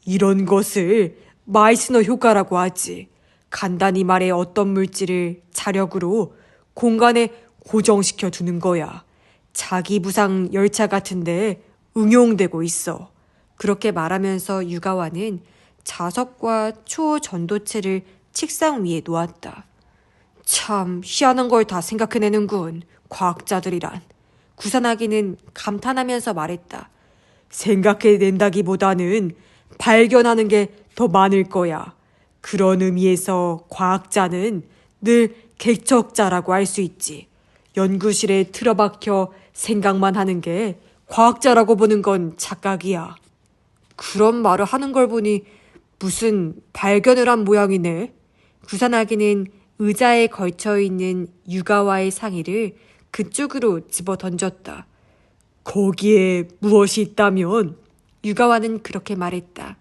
이런 것을 마이스너 효과라고 하지. 간단히 말해 어떤 물질을 자력으로 공간에 고정시켜 두는 거야. 자기 부상 열차 같은데 응용되고 있어. 그렇게 말하면서 유가와는 자석과 초전도체를 책상 위에 놓았다. 참 희한한 걸 다 생각해내는군. 과학자들이란. 구사나기는 감탄하면서 말했다. 생각해낸다기보다는 발견하는 게 더 많을 거야. 그런 의미에서 과학자는 늘 개척자라고 할 수 있지. 연구실에 틀어박혀 생각만 하는 게 과학자라고 보는 건 착각이야. 그런 말을 하는 걸 보니 무슨 발견을 한 모양이네. 구사나기는 의자에 걸쳐있는 유가와의 상의를 그쪽으로 집어 던졌다. 거기에 무엇이 있다면? 유가와는 그렇게 말했다.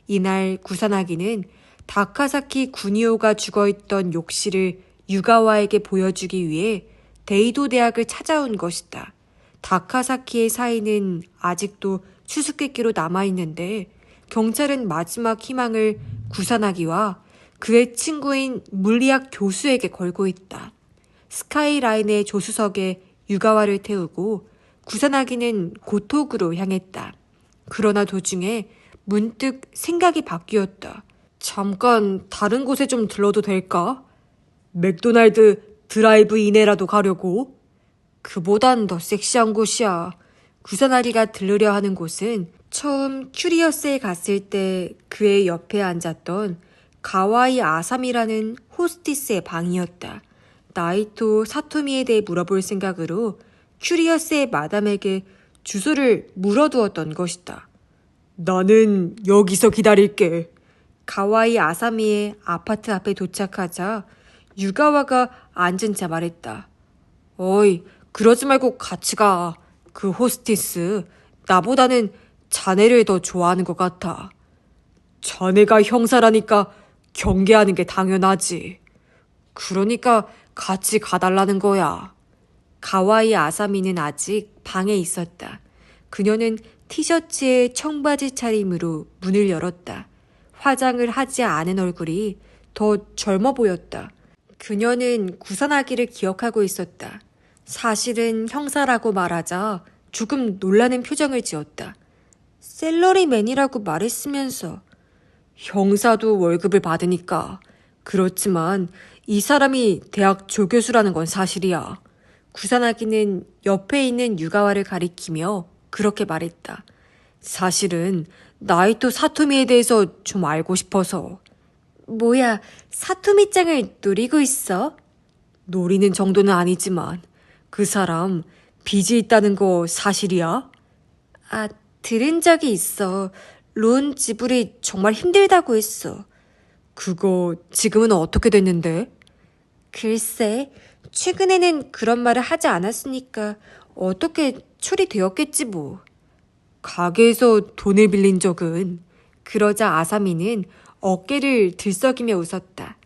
이날 구사나기는 다카사키 구니오가 죽어있던 욕실을 유가와에게 보여주기 위해 데이도 대학을 찾아온 것이다. 다카사키의 사인은 아직도 수수께끼로 남아있는데 경찰은 마지막 희망을 구사나기와 그의 친구인 물리학 교수에게 걸고 있다. 스카이라인의 조수석에 유가와를 태우고 구사나기는 고토구로 향했다. 그러나 도중에 문득 생각이 바뀌었다. 잠깐 다른 곳에 좀 들러도 될까? 맥도날드 드라이브인에라도 가려고? 그보단 더 섹시한 곳이야. 구사나기가 들르려 하는 곳은 처음 큐리어스에 갔을 때 그의 옆에 앉았던 가와이 아삼이라는 호스티스의 방이었다. 나이토 사토미에 대해 물어볼 생각으로 큐리어스의 마담에게 주소를 물어두었던 것이다. 나는 여기서 기다릴게. 가와이 아사미의 아파트 앞에 도착하자 유가와가 앉은 채 말했다. 어이, 그러지 말고 같이 가. 그 호스티스, 나보다는 자네를 더 좋아하는 것 같아. 자네가 형사라니까 경계하는 게 당연하지. 그러니까 같이 가달라는 거야. 가와이 아사미는 아직 방에 있었다. 그녀는 티셔츠에 청바지 차림으로 문을 열었다. 화장을 하지 않은 얼굴이 더 젊어 보였다. 그녀는 구산하기를 기억하고 있었다. 사실은 형사라고 말하자 조금 놀라는 표정을 지었다. 셀러리맨이라고 말했으면서. 형사도 월급을 받으니까. 그렇지만 이 사람이 대학 조교수라는 건 사실이야. 구산하기는 옆에 있는 유가와를 가리키며 그렇게 말했다. 사실은 나이토 사토미에 대해서 좀 알고 싶어서. 뭐야, 사토미짱을 노리고 있어? 노리는 정도는 아니지만 그 사람 빚이 있다는 거 사실이야? 아, 들은 적이 있어. 론 지불이 정말 힘들다고 했어. 그거 지금은 어떻게 됐는데? 글쎄, 최근에는 그런 말을 하지 않았으니까 어떻게 처리되었겠지 뭐. 가게에서 돈을 빌린 적은? 그러자 아사미는 어깨를 들썩이며 웃었다.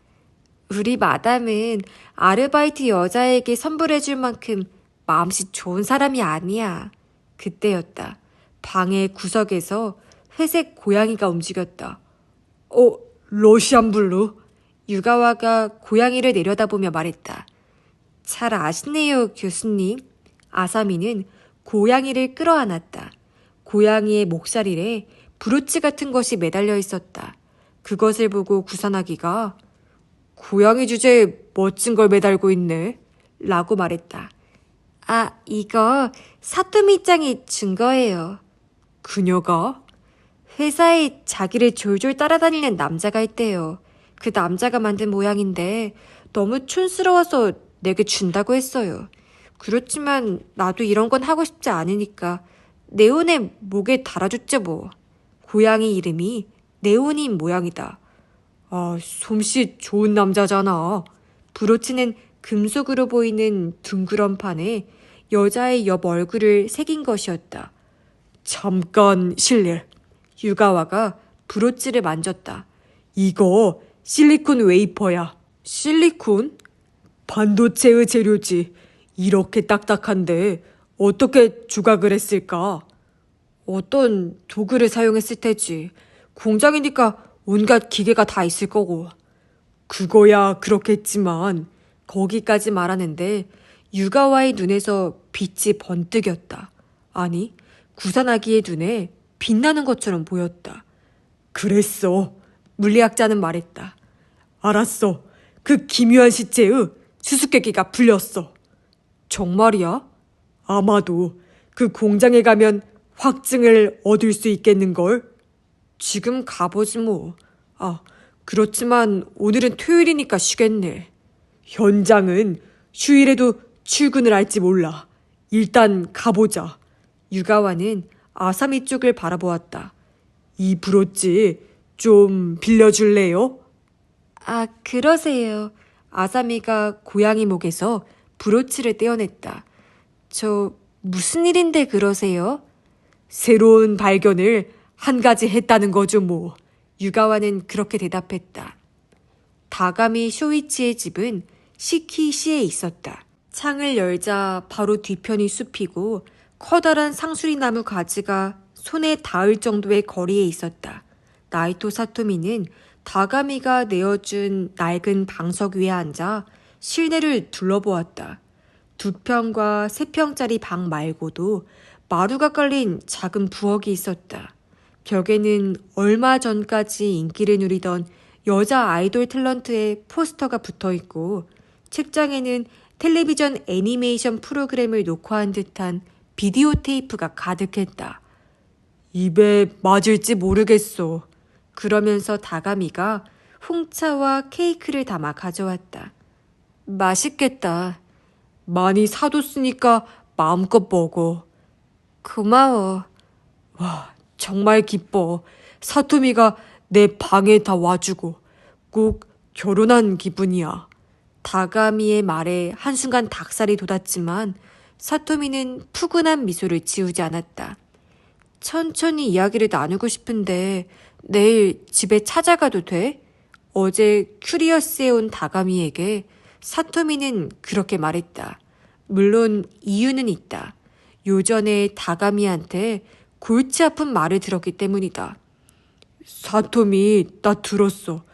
우리 마담은 아르바이트 여자에게 선물해줄 만큼 마음씨 좋은 사람이 아니야. 그때였다. 방의 구석에서 회색 고양이가 움직였다. 러시안 블루? 유가와가 고양이를 내려다보며 말했다. 잘 아시네요, 교수님. 아사미는 고양이를 끌어안았다. 고양이의 목살일에 브로치 같은 것이 매달려 있었다. 그것을 보고 구산하기가 고양이 주제에 멋진 걸 매달고 있네 라고 말했다. 아, 이거 사토미짱이 준 거예요. 그녀가? 회사에 자기를 졸졸 따라다니는 남자가 있대요. 그 남자가 만든 모양인데 너무 촌스러워서 내게 준다고 했어요. 그렇지만 나도 이런 건 하고 싶지 않으니까 네온의 목에 달아줬죠 뭐. 고양이 이름이 네온인 모양이다. 아, 솜씨 좋은 남자잖아. 브로치는 금속으로 보이는 둥그런 판에 여자의 옆 얼굴을 새긴 것이었다. 잠깐 실례. 유가와가 브로치를 만졌다. 이거 실리콘 웨이퍼야. 실리콘? 반도체의 재료지. 이렇게 딱딱한데 어떻게 조각을 했을까? 어떤 도구를 사용했을 테지. 공장이니까 온갖 기계가 다 있을 거고. 그거야 그렇겠지만 거기까지 말하는데 유가와의 눈에서 빛이 번뜩였다. 아니, 구산아기의 눈에 빛나는 것처럼 보였다. 그랬어. 물리학자는 말했다. 알았어. 그 기묘한 시체의 수수께끼가 풀렸어. 정말이야? 아마도 그 공장에 가면 확증을 얻을 수 있겠는걸? 지금 가보지 뭐. 아, 그렇지만 오늘은 토요일이니까 쉬겠네. 현장은 휴일에도 출근을 할지 몰라. 일단 가보자. 유가와는 아사미 쪽을 바라보았다. 이 브로치 좀 빌려줄래요? 아, 그러세요. 아사미가 고양이 목에서 브로치를 떼어냈다. 저 무슨 일인데 그러세요? 새로운 발견을 한 가지 했다는 거죠 뭐. 유가와는 그렇게 대답했다. 다가미 쇼이치의 집은 시키시에 있었다. 창을 열자 바로 뒤편이 숲이고 커다란 상수리나무 가지가 손에 닿을 정도의 거리에 있었다. 나이토 사토미는 다가미가 내어준 낡은 방석 위에 앉아 실내를 둘러보았다. 2평과 3평짜리 방 말고도 마루가 깔린 작은 부엌이 있었다. 벽에는 얼마 전까지 인기를 누리던 여자 아이돌 탤런트의 포스터가 붙어있고 책장에는 텔레비전 애니메이션 프로그램을 녹화한 듯한 비디오 테이프가 가득했다. 입에 맞을지 모르겠어. 그러면서 다가미가 홍차와 케이크를 담아 가져왔다. 맛있겠다. 많이 사뒀으니까 마음껏 먹어. 고마워. 와, 정말 기뻐. 사토미가 내 방에 다 와주고 꼭 결혼한 기분이야. 다가미의 말에 한순간 닭살이 돋았지만 사토미는 푸근한 미소를 지우지 않았다. 천천히 이야기를 나누고 싶은데 내일 집에 찾아가도 돼? 어제 큐리어스에 온 다가미에게 사토미는 그렇게 말했다. 물론 이유는 있다. 요전에 다가미한테 골치 아픈 말을 들었기 때문이다. 사토미, 나 들었어.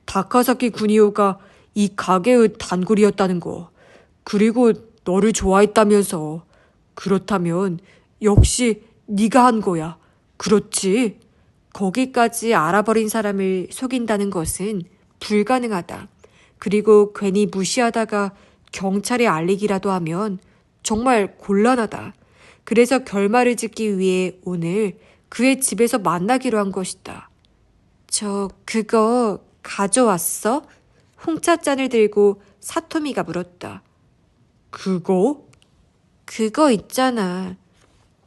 다카사키 구니오가 이 가게의 단골이었다는 거. 그리고 너를 좋아했다면서. 그렇다면 역시 네가 한 거야. 그렇지? 거기까지 알아버린 사람을 속인다는 것은 불가능하다. 그리고 괜히 무시하다가 경찰에 알리기라도 하면 정말 곤란하다. 그래서 결말을 짓기 위해 오늘 그의 집에서 만나기로 한 것이다. 그거 가져왔어? 홍차잔을 들고 사토미가 물었다. 그거? 그거 있잖아.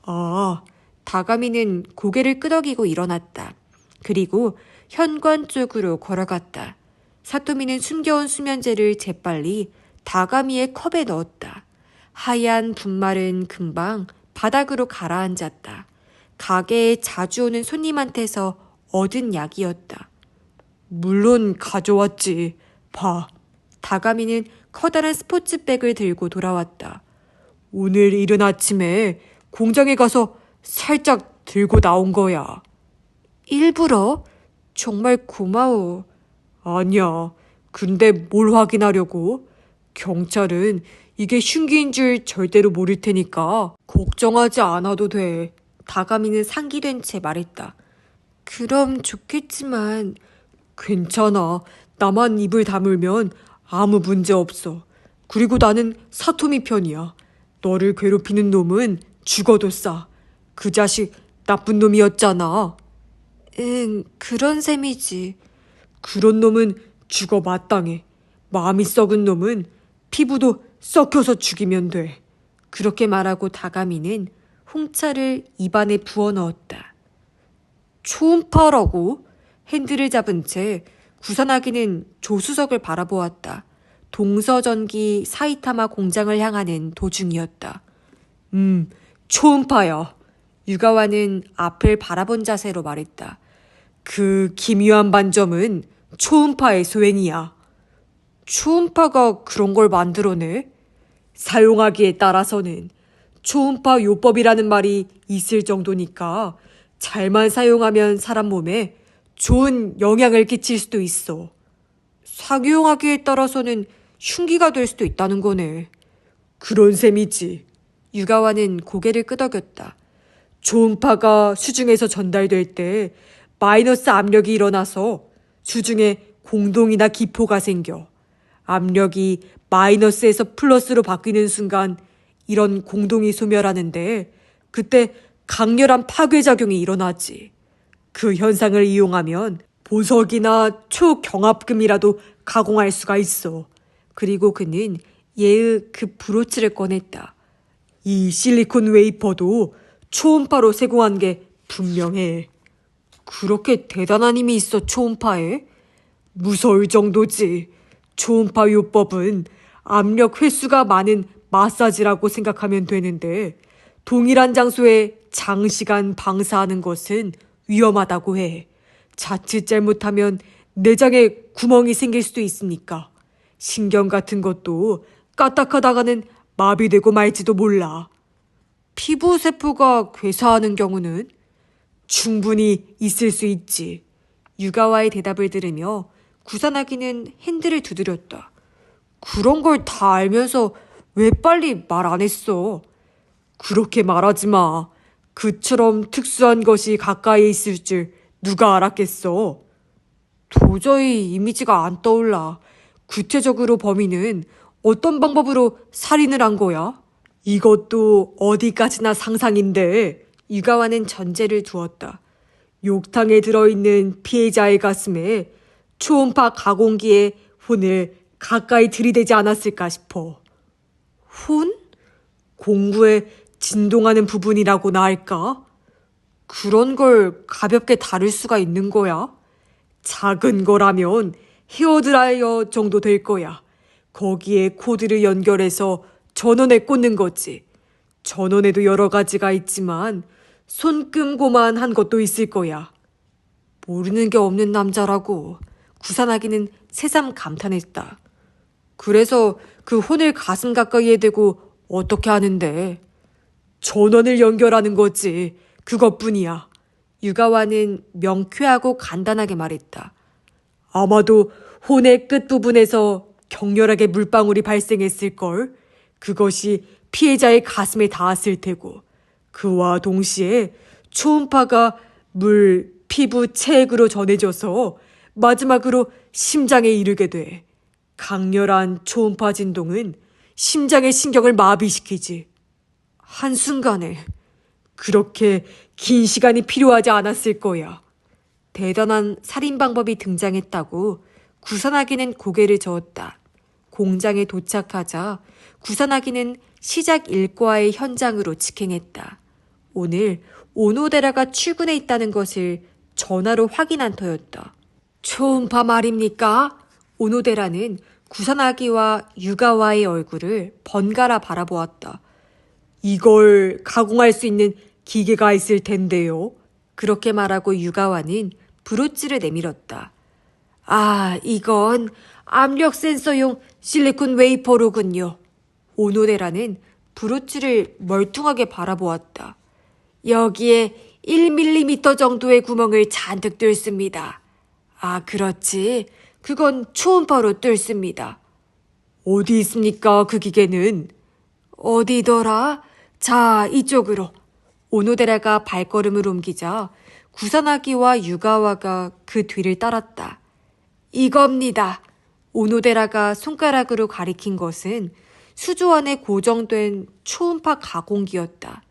아, 다가미는 고개를 끄덕이고 일어났다. 그리고 현관 쪽으로 걸어갔다. 사토미는 숨겨온 수면제를 재빨리 다가미의 컵에 넣었다. 하얀 분말은 금방 바닥으로 가라앉았다. 가게에 자주 오는 손님한테서 얻은 약이었다. 물론 가져왔지. 봐. 다가미는 커다란 스포츠백을 들고 돌아왔다. 오늘 이른 아침에 공장에 가서 살짝 들고 나온 거야. 일부러? 정말 고마워. 아니야. 근데 뭘 확인하려고? 경찰은 이게 흉기인 줄 절대로 모를 테니까 걱정하지 않아도 돼. 다가미는 상기된 채 말했다. 그럼 좋겠지만. 괜찮아. 나만 입을 다물면 아무 문제 없어. 그리고 나는 사토미 편이야. 너를 괴롭히는 놈은 죽어도 싸. 그 자식 나쁜 놈이었잖아. 응, 그런 셈이지. 그런 놈은 죽어 마땅해. 마음이 썩은 놈은 피부도 썩혀서 죽이면 돼. 그렇게 말하고 다가미는 홍차를 입안에 부어 넣었다. 초음파라고? 핸들을 잡은 채 구산아기는 조수석을 바라보았다. 동서전기 사이타마 공장을 향하는 도중이었다. 초음파야. 유가와는 앞을 바라본 자세로 말했다. 그 기묘한 반점은 초음파의 소행이야. 초음파가 그런 걸 만들어내? 사용하기에 따라서는 초음파 요법이라는 말이 있을 정도니까 잘만 사용하면 사람 몸에 좋은 영향을 끼칠 수도 있어. 사용하기에 따라서는 흉기가 될 수도 있다는 거네. 그런 셈이지. 유가와는 고개를 끄덕였다. 초음파가 수중에서 전달될 때 마이너스 압력이 일어나서 수중에 공동이나 기포가 생겨. 압력이 마이너스에서 플러스로 바뀌는 순간 이런 공동이 소멸하는데 그때 강렬한 파괴작용이 일어나지. 그 현상을 이용하면 보석이나 초경합금이라도 가공할 수가 있어. 그리고 그는 예의 그 브로치를 꺼냈다. 이 실리콘 웨이퍼도 초음파로 세공한 게 분명해. 그렇게 대단한 힘이 있어 초음파에? 무서울 정도지. 초음파 요법은 압력 횟수가 많은 마사지라고 생각하면 되는데 동일한 장소에 장시간 방사하는 것은 위험하다고 해. 자칫 잘못하면 내장에 구멍이 생길 수도 있으니까. 신경 같은 것도 까딱하다가는 마비되고 말지도 몰라. 피부 세포가 괴사하는 경우는 충분히 있을 수 있지. 유가와의 대답을 들으며 구산아기는 핸들을 두드렸다. 그런 걸 다 알면서 왜 빨리 말 안 했어? 그렇게 말하지 마. 그처럼 특수한 것이 가까이 있을 줄 누가 알았겠어? 도저히 이미지가 안 떠올라. 구체적으로 범인은 어떤 방법으로 살인을 한 거야? 이것도 어디까지나 상상인데. 유가와는 전제를 두었다. 욕탕에 들어있는 피해자의 가슴에 초음파 가공기에 혼을 가까이 들이대지 않았을까 싶어. 혼? 공구에 진동하는 부분이라고나 할까? 그런 걸 가볍게 다룰 수가 있는 거야? 작은 거라면 헤어드라이어 정도 될 거야. 거기에 코드를 연결해서 전원에 꽂는 거지. 전원에도 여러 가지가 있지만 손금고만 한 것도 있을 거야. 모르는 게 없는 남자라고. 구산하기는 새삼 감탄했다. 그래서 그 혼을 가슴 가까이에 대고 어떻게 하는데? 전원을 연결하는 거지. 그것뿐이야. 유가와는 명쾌하고 간단하게 말했다. 아마도 혼의 끝부분에서 격렬하게 물방울이 발생했을걸. 그것이 피해자의 가슴에 닿았을 테고 그와 동시에 초음파가 물, 피부, 체액으로 전해져서 마지막으로 심장에 이르게 돼. 강렬한 초음파 진동은 심장의 신경을 마비시키지. 한순간에 그렇게 긴 시간이 필요하지 않았을 거야. 대단한 살인 방법이 등장했다고 구산하기는 고개를 저었다. 공장에 도착하자 구산하기는 시작 일과의 현장으로 직행했다. 오늘 오노데라가 출근해 있다는 것을 전화로 확인한 터였다. 초음파 말입니까? 오노데라는 구산하기와 유가와의 얼굴을 번갈아 바라보았다. 이걸 가공할 수 있는 기계가 있을 텐데요. 그렇게 말하고 유가와는 브로치를 내밀었다. 아, 이건 압력 센서용 실리콘 웨이퍼로군요. 오노데라는 브로치를 멀뚱하게 바라보았다. 여기에 1mm 정도의 구멍을 잔뜩 뚫습니다. 아, 그렇지. 그건 초음파로 뚫습니다. 어디 있습니까, 그 기계는? 어디더라? 자, 이쪽으로. 오노데라가 발걸음을 옮기자 구사나기와 유가와가 그 뒤를 따랐다. 이겁니다. 오노데라가 손가락으로 가리킨 것은 수조 안에 고정된 초음파 가공기였다.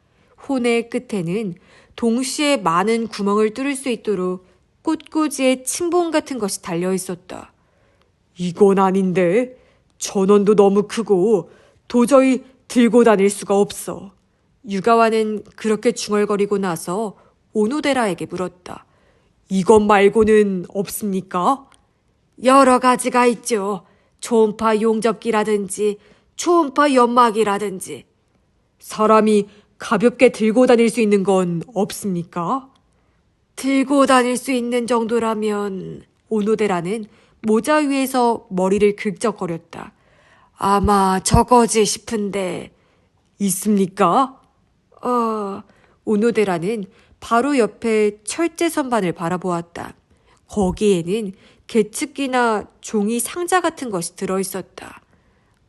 혼의 끝에는 동시에 많은 구멍을 뚫을 수 있도록 꽃꽂이에 침봉 같은 것이 달려 있었다. 이건 아닌데. 전원도 너무 크고 도저히 들고 다닐 수가 없어. 유가와는 그렇게 중얼거리고 나서 오노데라에게 물었다. 이것 말고는 없습니까? 여러 가지가 있죠. 초음파 용접기라든지 초음파 연막이라든지. 사람이 가볍게 들고 다닐 수 있는 건 없습니까? 들고 다닐 수 있는 정도라면 오노데라는 모자 위에서 머리를 긁적거렸다. 아마 저거지 싶은데. 있습니까? 오노데라는 바로 옆에 철제 선반을 바라보았다. 거기에는 계측기나 종이 상자 같은 것이 들어있었다.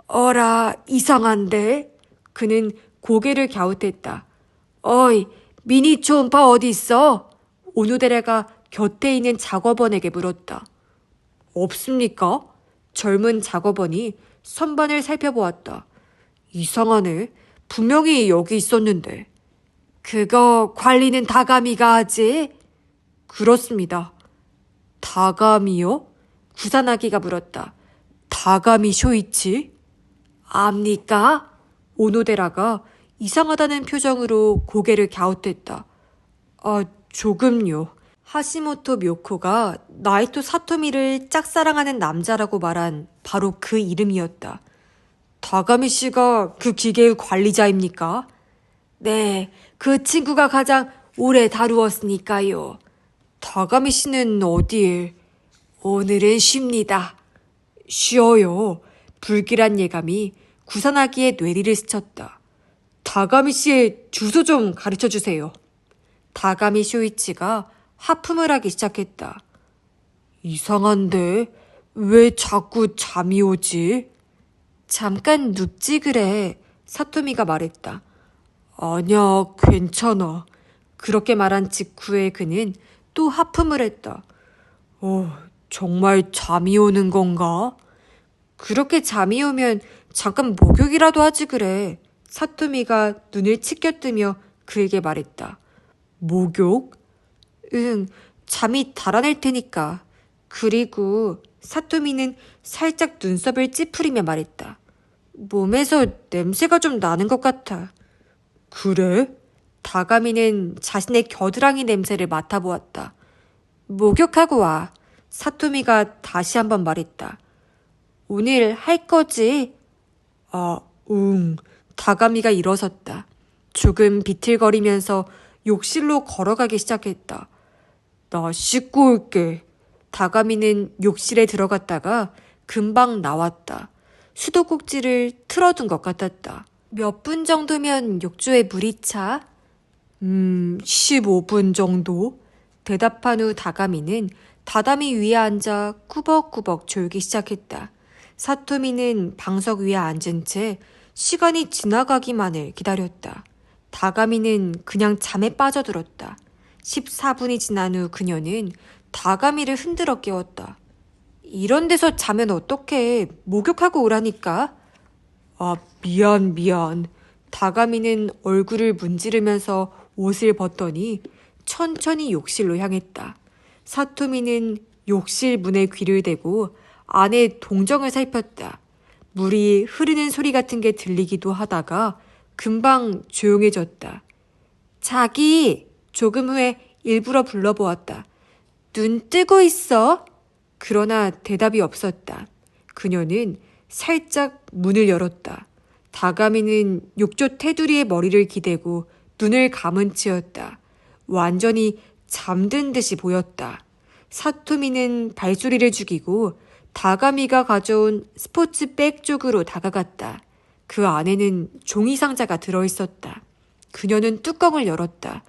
어라, 이상한데? 그는 고개를 갸웃했다. 어이, 미니 초음파 어디 있어? 오노데라가 곁에 있는 작업원에게 물었다. 없습니까? 젊은 작업원이 선반을 살펴보았다. 이상하네. 분명히 여기 있었는데. 그거 관리는 다가미가 하지? 그렇습니다. 다가미요? 구사나기가 물었다. 다가미 쇼이치? 압니까? 오노데라가 이상하다는 표정으로 고개를 갸웃했다. 조금요. 하시모토 묘코가 나이토 사토미를 짝사랑하는 남자라고 말한 바로 그 이름이었다. 다가미 씨가 그 기계의 관리자입니까? 네, 그 친구가 가장 오래 다루었으니까요. 다가미 씨는 어디에? 오늘은 쉽니다. 쉬어요. 불길한 예감이 구산하기의 뇌리를 스쳤다. 다가미 씨의 주소 좀 가르쳐 주세요. 다가미 쇼이치가 하품을 하기 시작했다. 이상한데 왜 자꾸 잠이 오지? 잠깐 눕지 그래. 사토미가 말했다. 아니야, 괜찮아. 그렇게 말한 직후에 그는 또 하품을 했다. 정말 잠이 오는 건가? 그렇게 잠이 오면 잠깐 목욕이라도 하지 그래. 사토미가 눈을 치켜뜨며 그에게 말했다. 목욕? 응, 잠이 달아날 테니까. 그리고 사토미는 살짝 눈썹을 찌푸리며 말했다. 몸에서 냄새가 좀 나는 것 같아. 그래? 다가미는 자신의 겨드랑이 냄새를 맡아보았다. 목욕하고 와. 사토미가 다시 한번 말했다. 오늘 할 거지? 아, 응. 다가미가 일어섰다. 조금 비틀거리면서 욕실로 걸어가기 시작했다. 나 씻고 올게. 다가미는 욕실에 들어갔다가 금방 나왔다. 수도꼭지를 틀어둔 것 같았다. 몇 분 정도면 욕조에 물이 차? 15분 정도? 대답한 후 다가미는 다다미 위에 앉아 꾸벅꾸벅 졸기 시작했다. 사토미는 방석 위에 앉은 채 시간이 지나가기만을 기다렸다. 다가미는 그냥 잠에 빠져들었다. 14분이 지난 후 그녀는 다가미를 흔들어 깨웠다. 이런 데서 자면 어떡해. 목욕하고 오라니까. 아, 미안. 다가미는 얼굴을 문지르면서 옷을 벗더니 천천히 욕실로 향했다. 사토미는 욕실 문에 귀를 대고 안에 동정을 살폈다. 물이 흐르는 소리 같은 게 들리기도 하다가 금방 조용해졌다. 자기! 조금 후에 일부러 불러보았다. 눈 뜨고 있어? 그러나 대답이 없었다. 그녀는 살짝 문을 열었다. 다가미는 욕조 테두리에 머리를 기대고 눈을 감은 채였다. 완전히 잠든 듯이 보였다. 사토미는 발소리를 죽이고 다가미가 가져온 스포츠백 쪽으로 다가갔다. 그 안에는 종이 상자가 들어있었다. 그녀는 뚜껑을 열었다.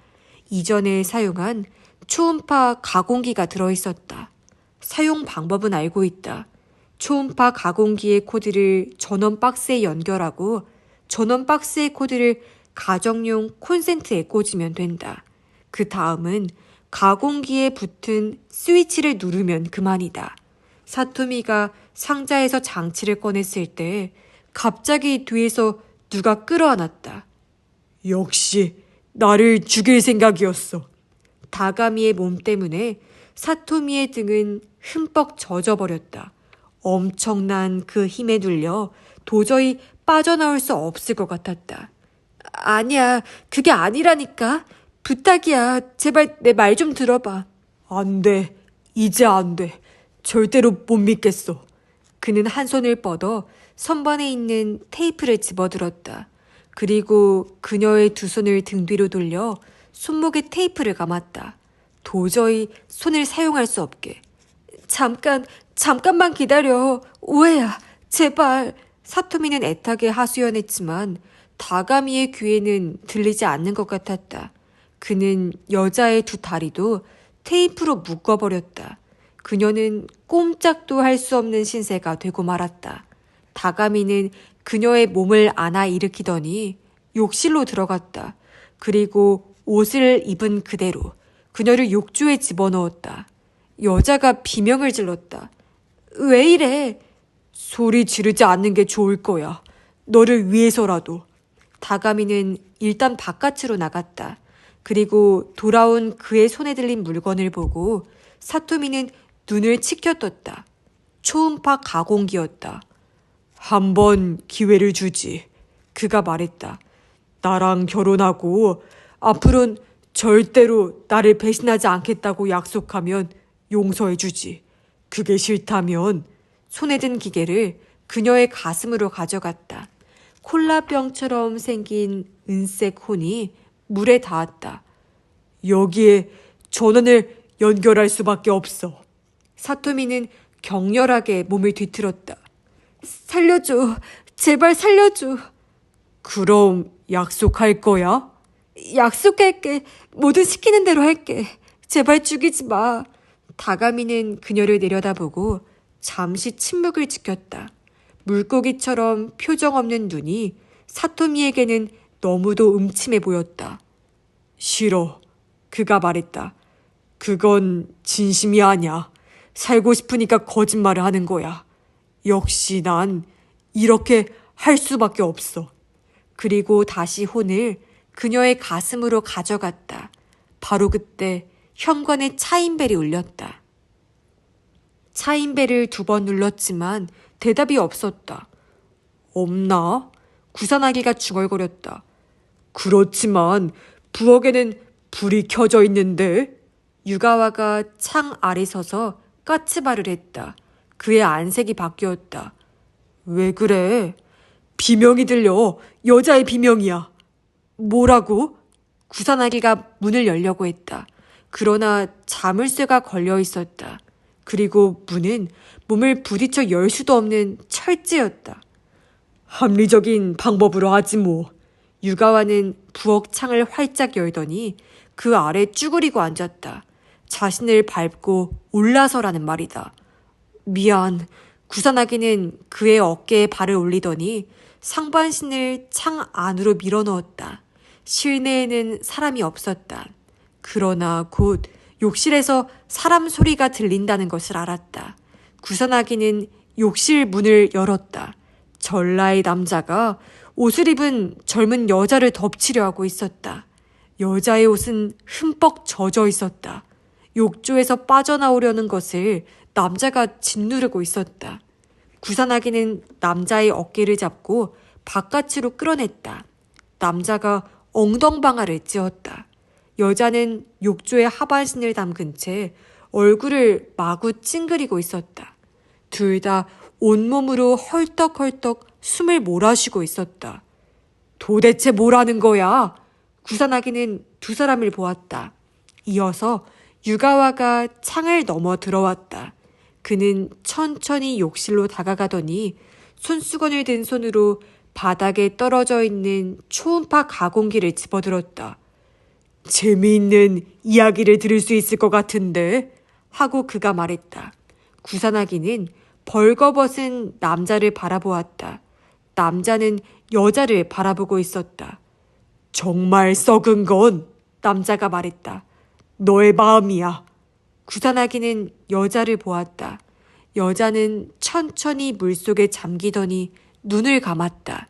이전에 사용한 초음파 가공기가 들어있었다. 사용 방법은 알고 있다. 초음파 가공기의 코드를 전원 박스에 연결하고 전원 박스의 코드를 가정용 콘센트에 꽂으면 된다. 그 다음은 가공기에 붙은 스위치를 누르면 그만이다. 사토미가 상자에서 장치를 꺼냈을 때 갑자기 뒤에서 누가 끌어안았다. 역시 나를 죽일 생각이었어. 다가미의 몸 때문에 사토미의 등은 흠뻑 젖어버렸다. 엄청난 그 힘에 눌려 도저히 빠져나올 수 없을 것 같았다. 아니야, 그게 아니라니까. 부탁이야. 제발 내 말 좀 들어봐. 안 돼. 이제 안 돼. 절대로 못 믿겠어. 그는 한 손을 뻗어 선반에 있는 테이프를 집어들었다. 그리고 그녀의 두 손을 등 뒤로 돌려 손목에 테이프를 감았다. 도저히 손을 사용할 수 없게. 잠깐만 기다려. 오해야. 제발. 사토미는 애타게 하소연했지만 다가미의 귀에는 들리지 않는 것 같았다. 그는 여자의 두 다리도 테이프로 묶어버렸다. 그녀는 꼼짝도 할 수 없는 신세가 되고 말았다. 다가미는 그녀의 몸을 안아 일으키더니 욕실로 들어갔다. 그리고 옷을 입은 그대로 그녀를 욕조에 집어넣었다. 여자가 비명을 질렀다. 왜 이래? 소리 지르지 않는 게 좋을 거야. 너를 위해서라도. 다가미는 일단 바깥으로 나갔다. 그리고 돌아온 그의 손에 들린 물건을 보고 사토미는 눈을 치켜떴다. 초음파 가공기였다. 한번 기회를 주지. 그가 말했다. 나랑 결혼하고 앞으론 절대로 나를 배신하지 않겠다고 약속하면 용서해주지. 그게 싫다면 손에 든 기계를 그녀의 가슴으로 가져갔다. 콜라병처럼 생긴 은색 혼이 물에 닿았다. 여기에 전원을 연결할 수밖에 없어. 사토미는 격렬하게 몸을 뒤틀었다. 살려줘. 제발 살려줘. 그럼 약속할 거야? 약속할게. 뭐든 시키는 대로 할게. 제발 죽이지 마. 다가미는 그녀를 내려다보고 잠시 침묵을 지켰다. 물고기처럼 표정 없는 눈이 사토미에게는 너무도 음침해 보였다. 싫어. 그가 말했다. 그건 진심이 아니야. 살고 싶으니까 거짓말을 하는 거야. 역시 난 이렇게 할 수밖에 없어. 그리고 다시 혼을 그녀의 가슴으로 가져갔다. 바로 그때 현관에 차인벨이 울렸다. 차인벨을 2번 눌렀지만 대답이 없었다. 없나? 구산아기가 중얼거렸다. 그렇지만 부엌에는 불이 켜져 있는데? 유가와가 창 아래 서서 까치발을 했다. 그의 안색이 바뀌었다. 왜 그래? 비명이 들려. 여자의 비명이야. 뭐라고? 구산아기가 문을 열려고 했다. 그러나 자물쇠가 걸려 있었다. 그리고 문은 몸을 부딪혀 열 수도 없는 철제였다. 합리적인 방법으로 하지 뭐. 유가와는 부엌 창을 활짝 열더니 그 아래 쭈그리고 앉았다. 자신을 밟고 올라서라는 말이다. 미안. 구산아기는 그의 어깨에 발을 올리더니 상반신을 창 안으로 밀어넣었다. 실내에는 사람이 없었다. 그러나 곧 욕실에서 사람 소리가 들린다는 것을 알았다. 구산아기는 욕실 문을 열었다. 전라의 남자가 옷을 입은 젊은 여자를 덮치려 하고 있었다. 여자의 옷은 흠뻑 젖어 있었다. 욕조에서 빠져나오려는 것을 남자가 짓누르고 있었다. 구산아기는 남자의 어깨를 잡고 바깥으로 끌어냈다. 남자가 엉덩방아를 찧었다. 여자는 욕조에 하반신을 담근 채 얼굴을 마구 찡그리고 있었다. 둘 다 온몸으로 헐떡헐떡 숨을 몰아쉬고 있었다. 도대체 뭐라는 거야? 구산아기는 두 사람을 보았다. 이어서 유가와가 창을 넘어 들어왔다. 그는 천천히 욕실로 다가가더니 손수건을 든 손으로 바닥에 떨어져 있는 초음파 가공기를 집어들었다. 재미있는 이야기를 들을 수 있을 것 같은데? 하고 그가 말했다. 구산아기는 벌거벗은 남자를 바라보았다. 남자는 여자를 바라보고 있었다. 정말 썩은 건 남자가 말했다. 너의 마음이야. 구산아기는 여자를 보았다. 여자는 천천히 물속에 잠기더니 눈을 감았다.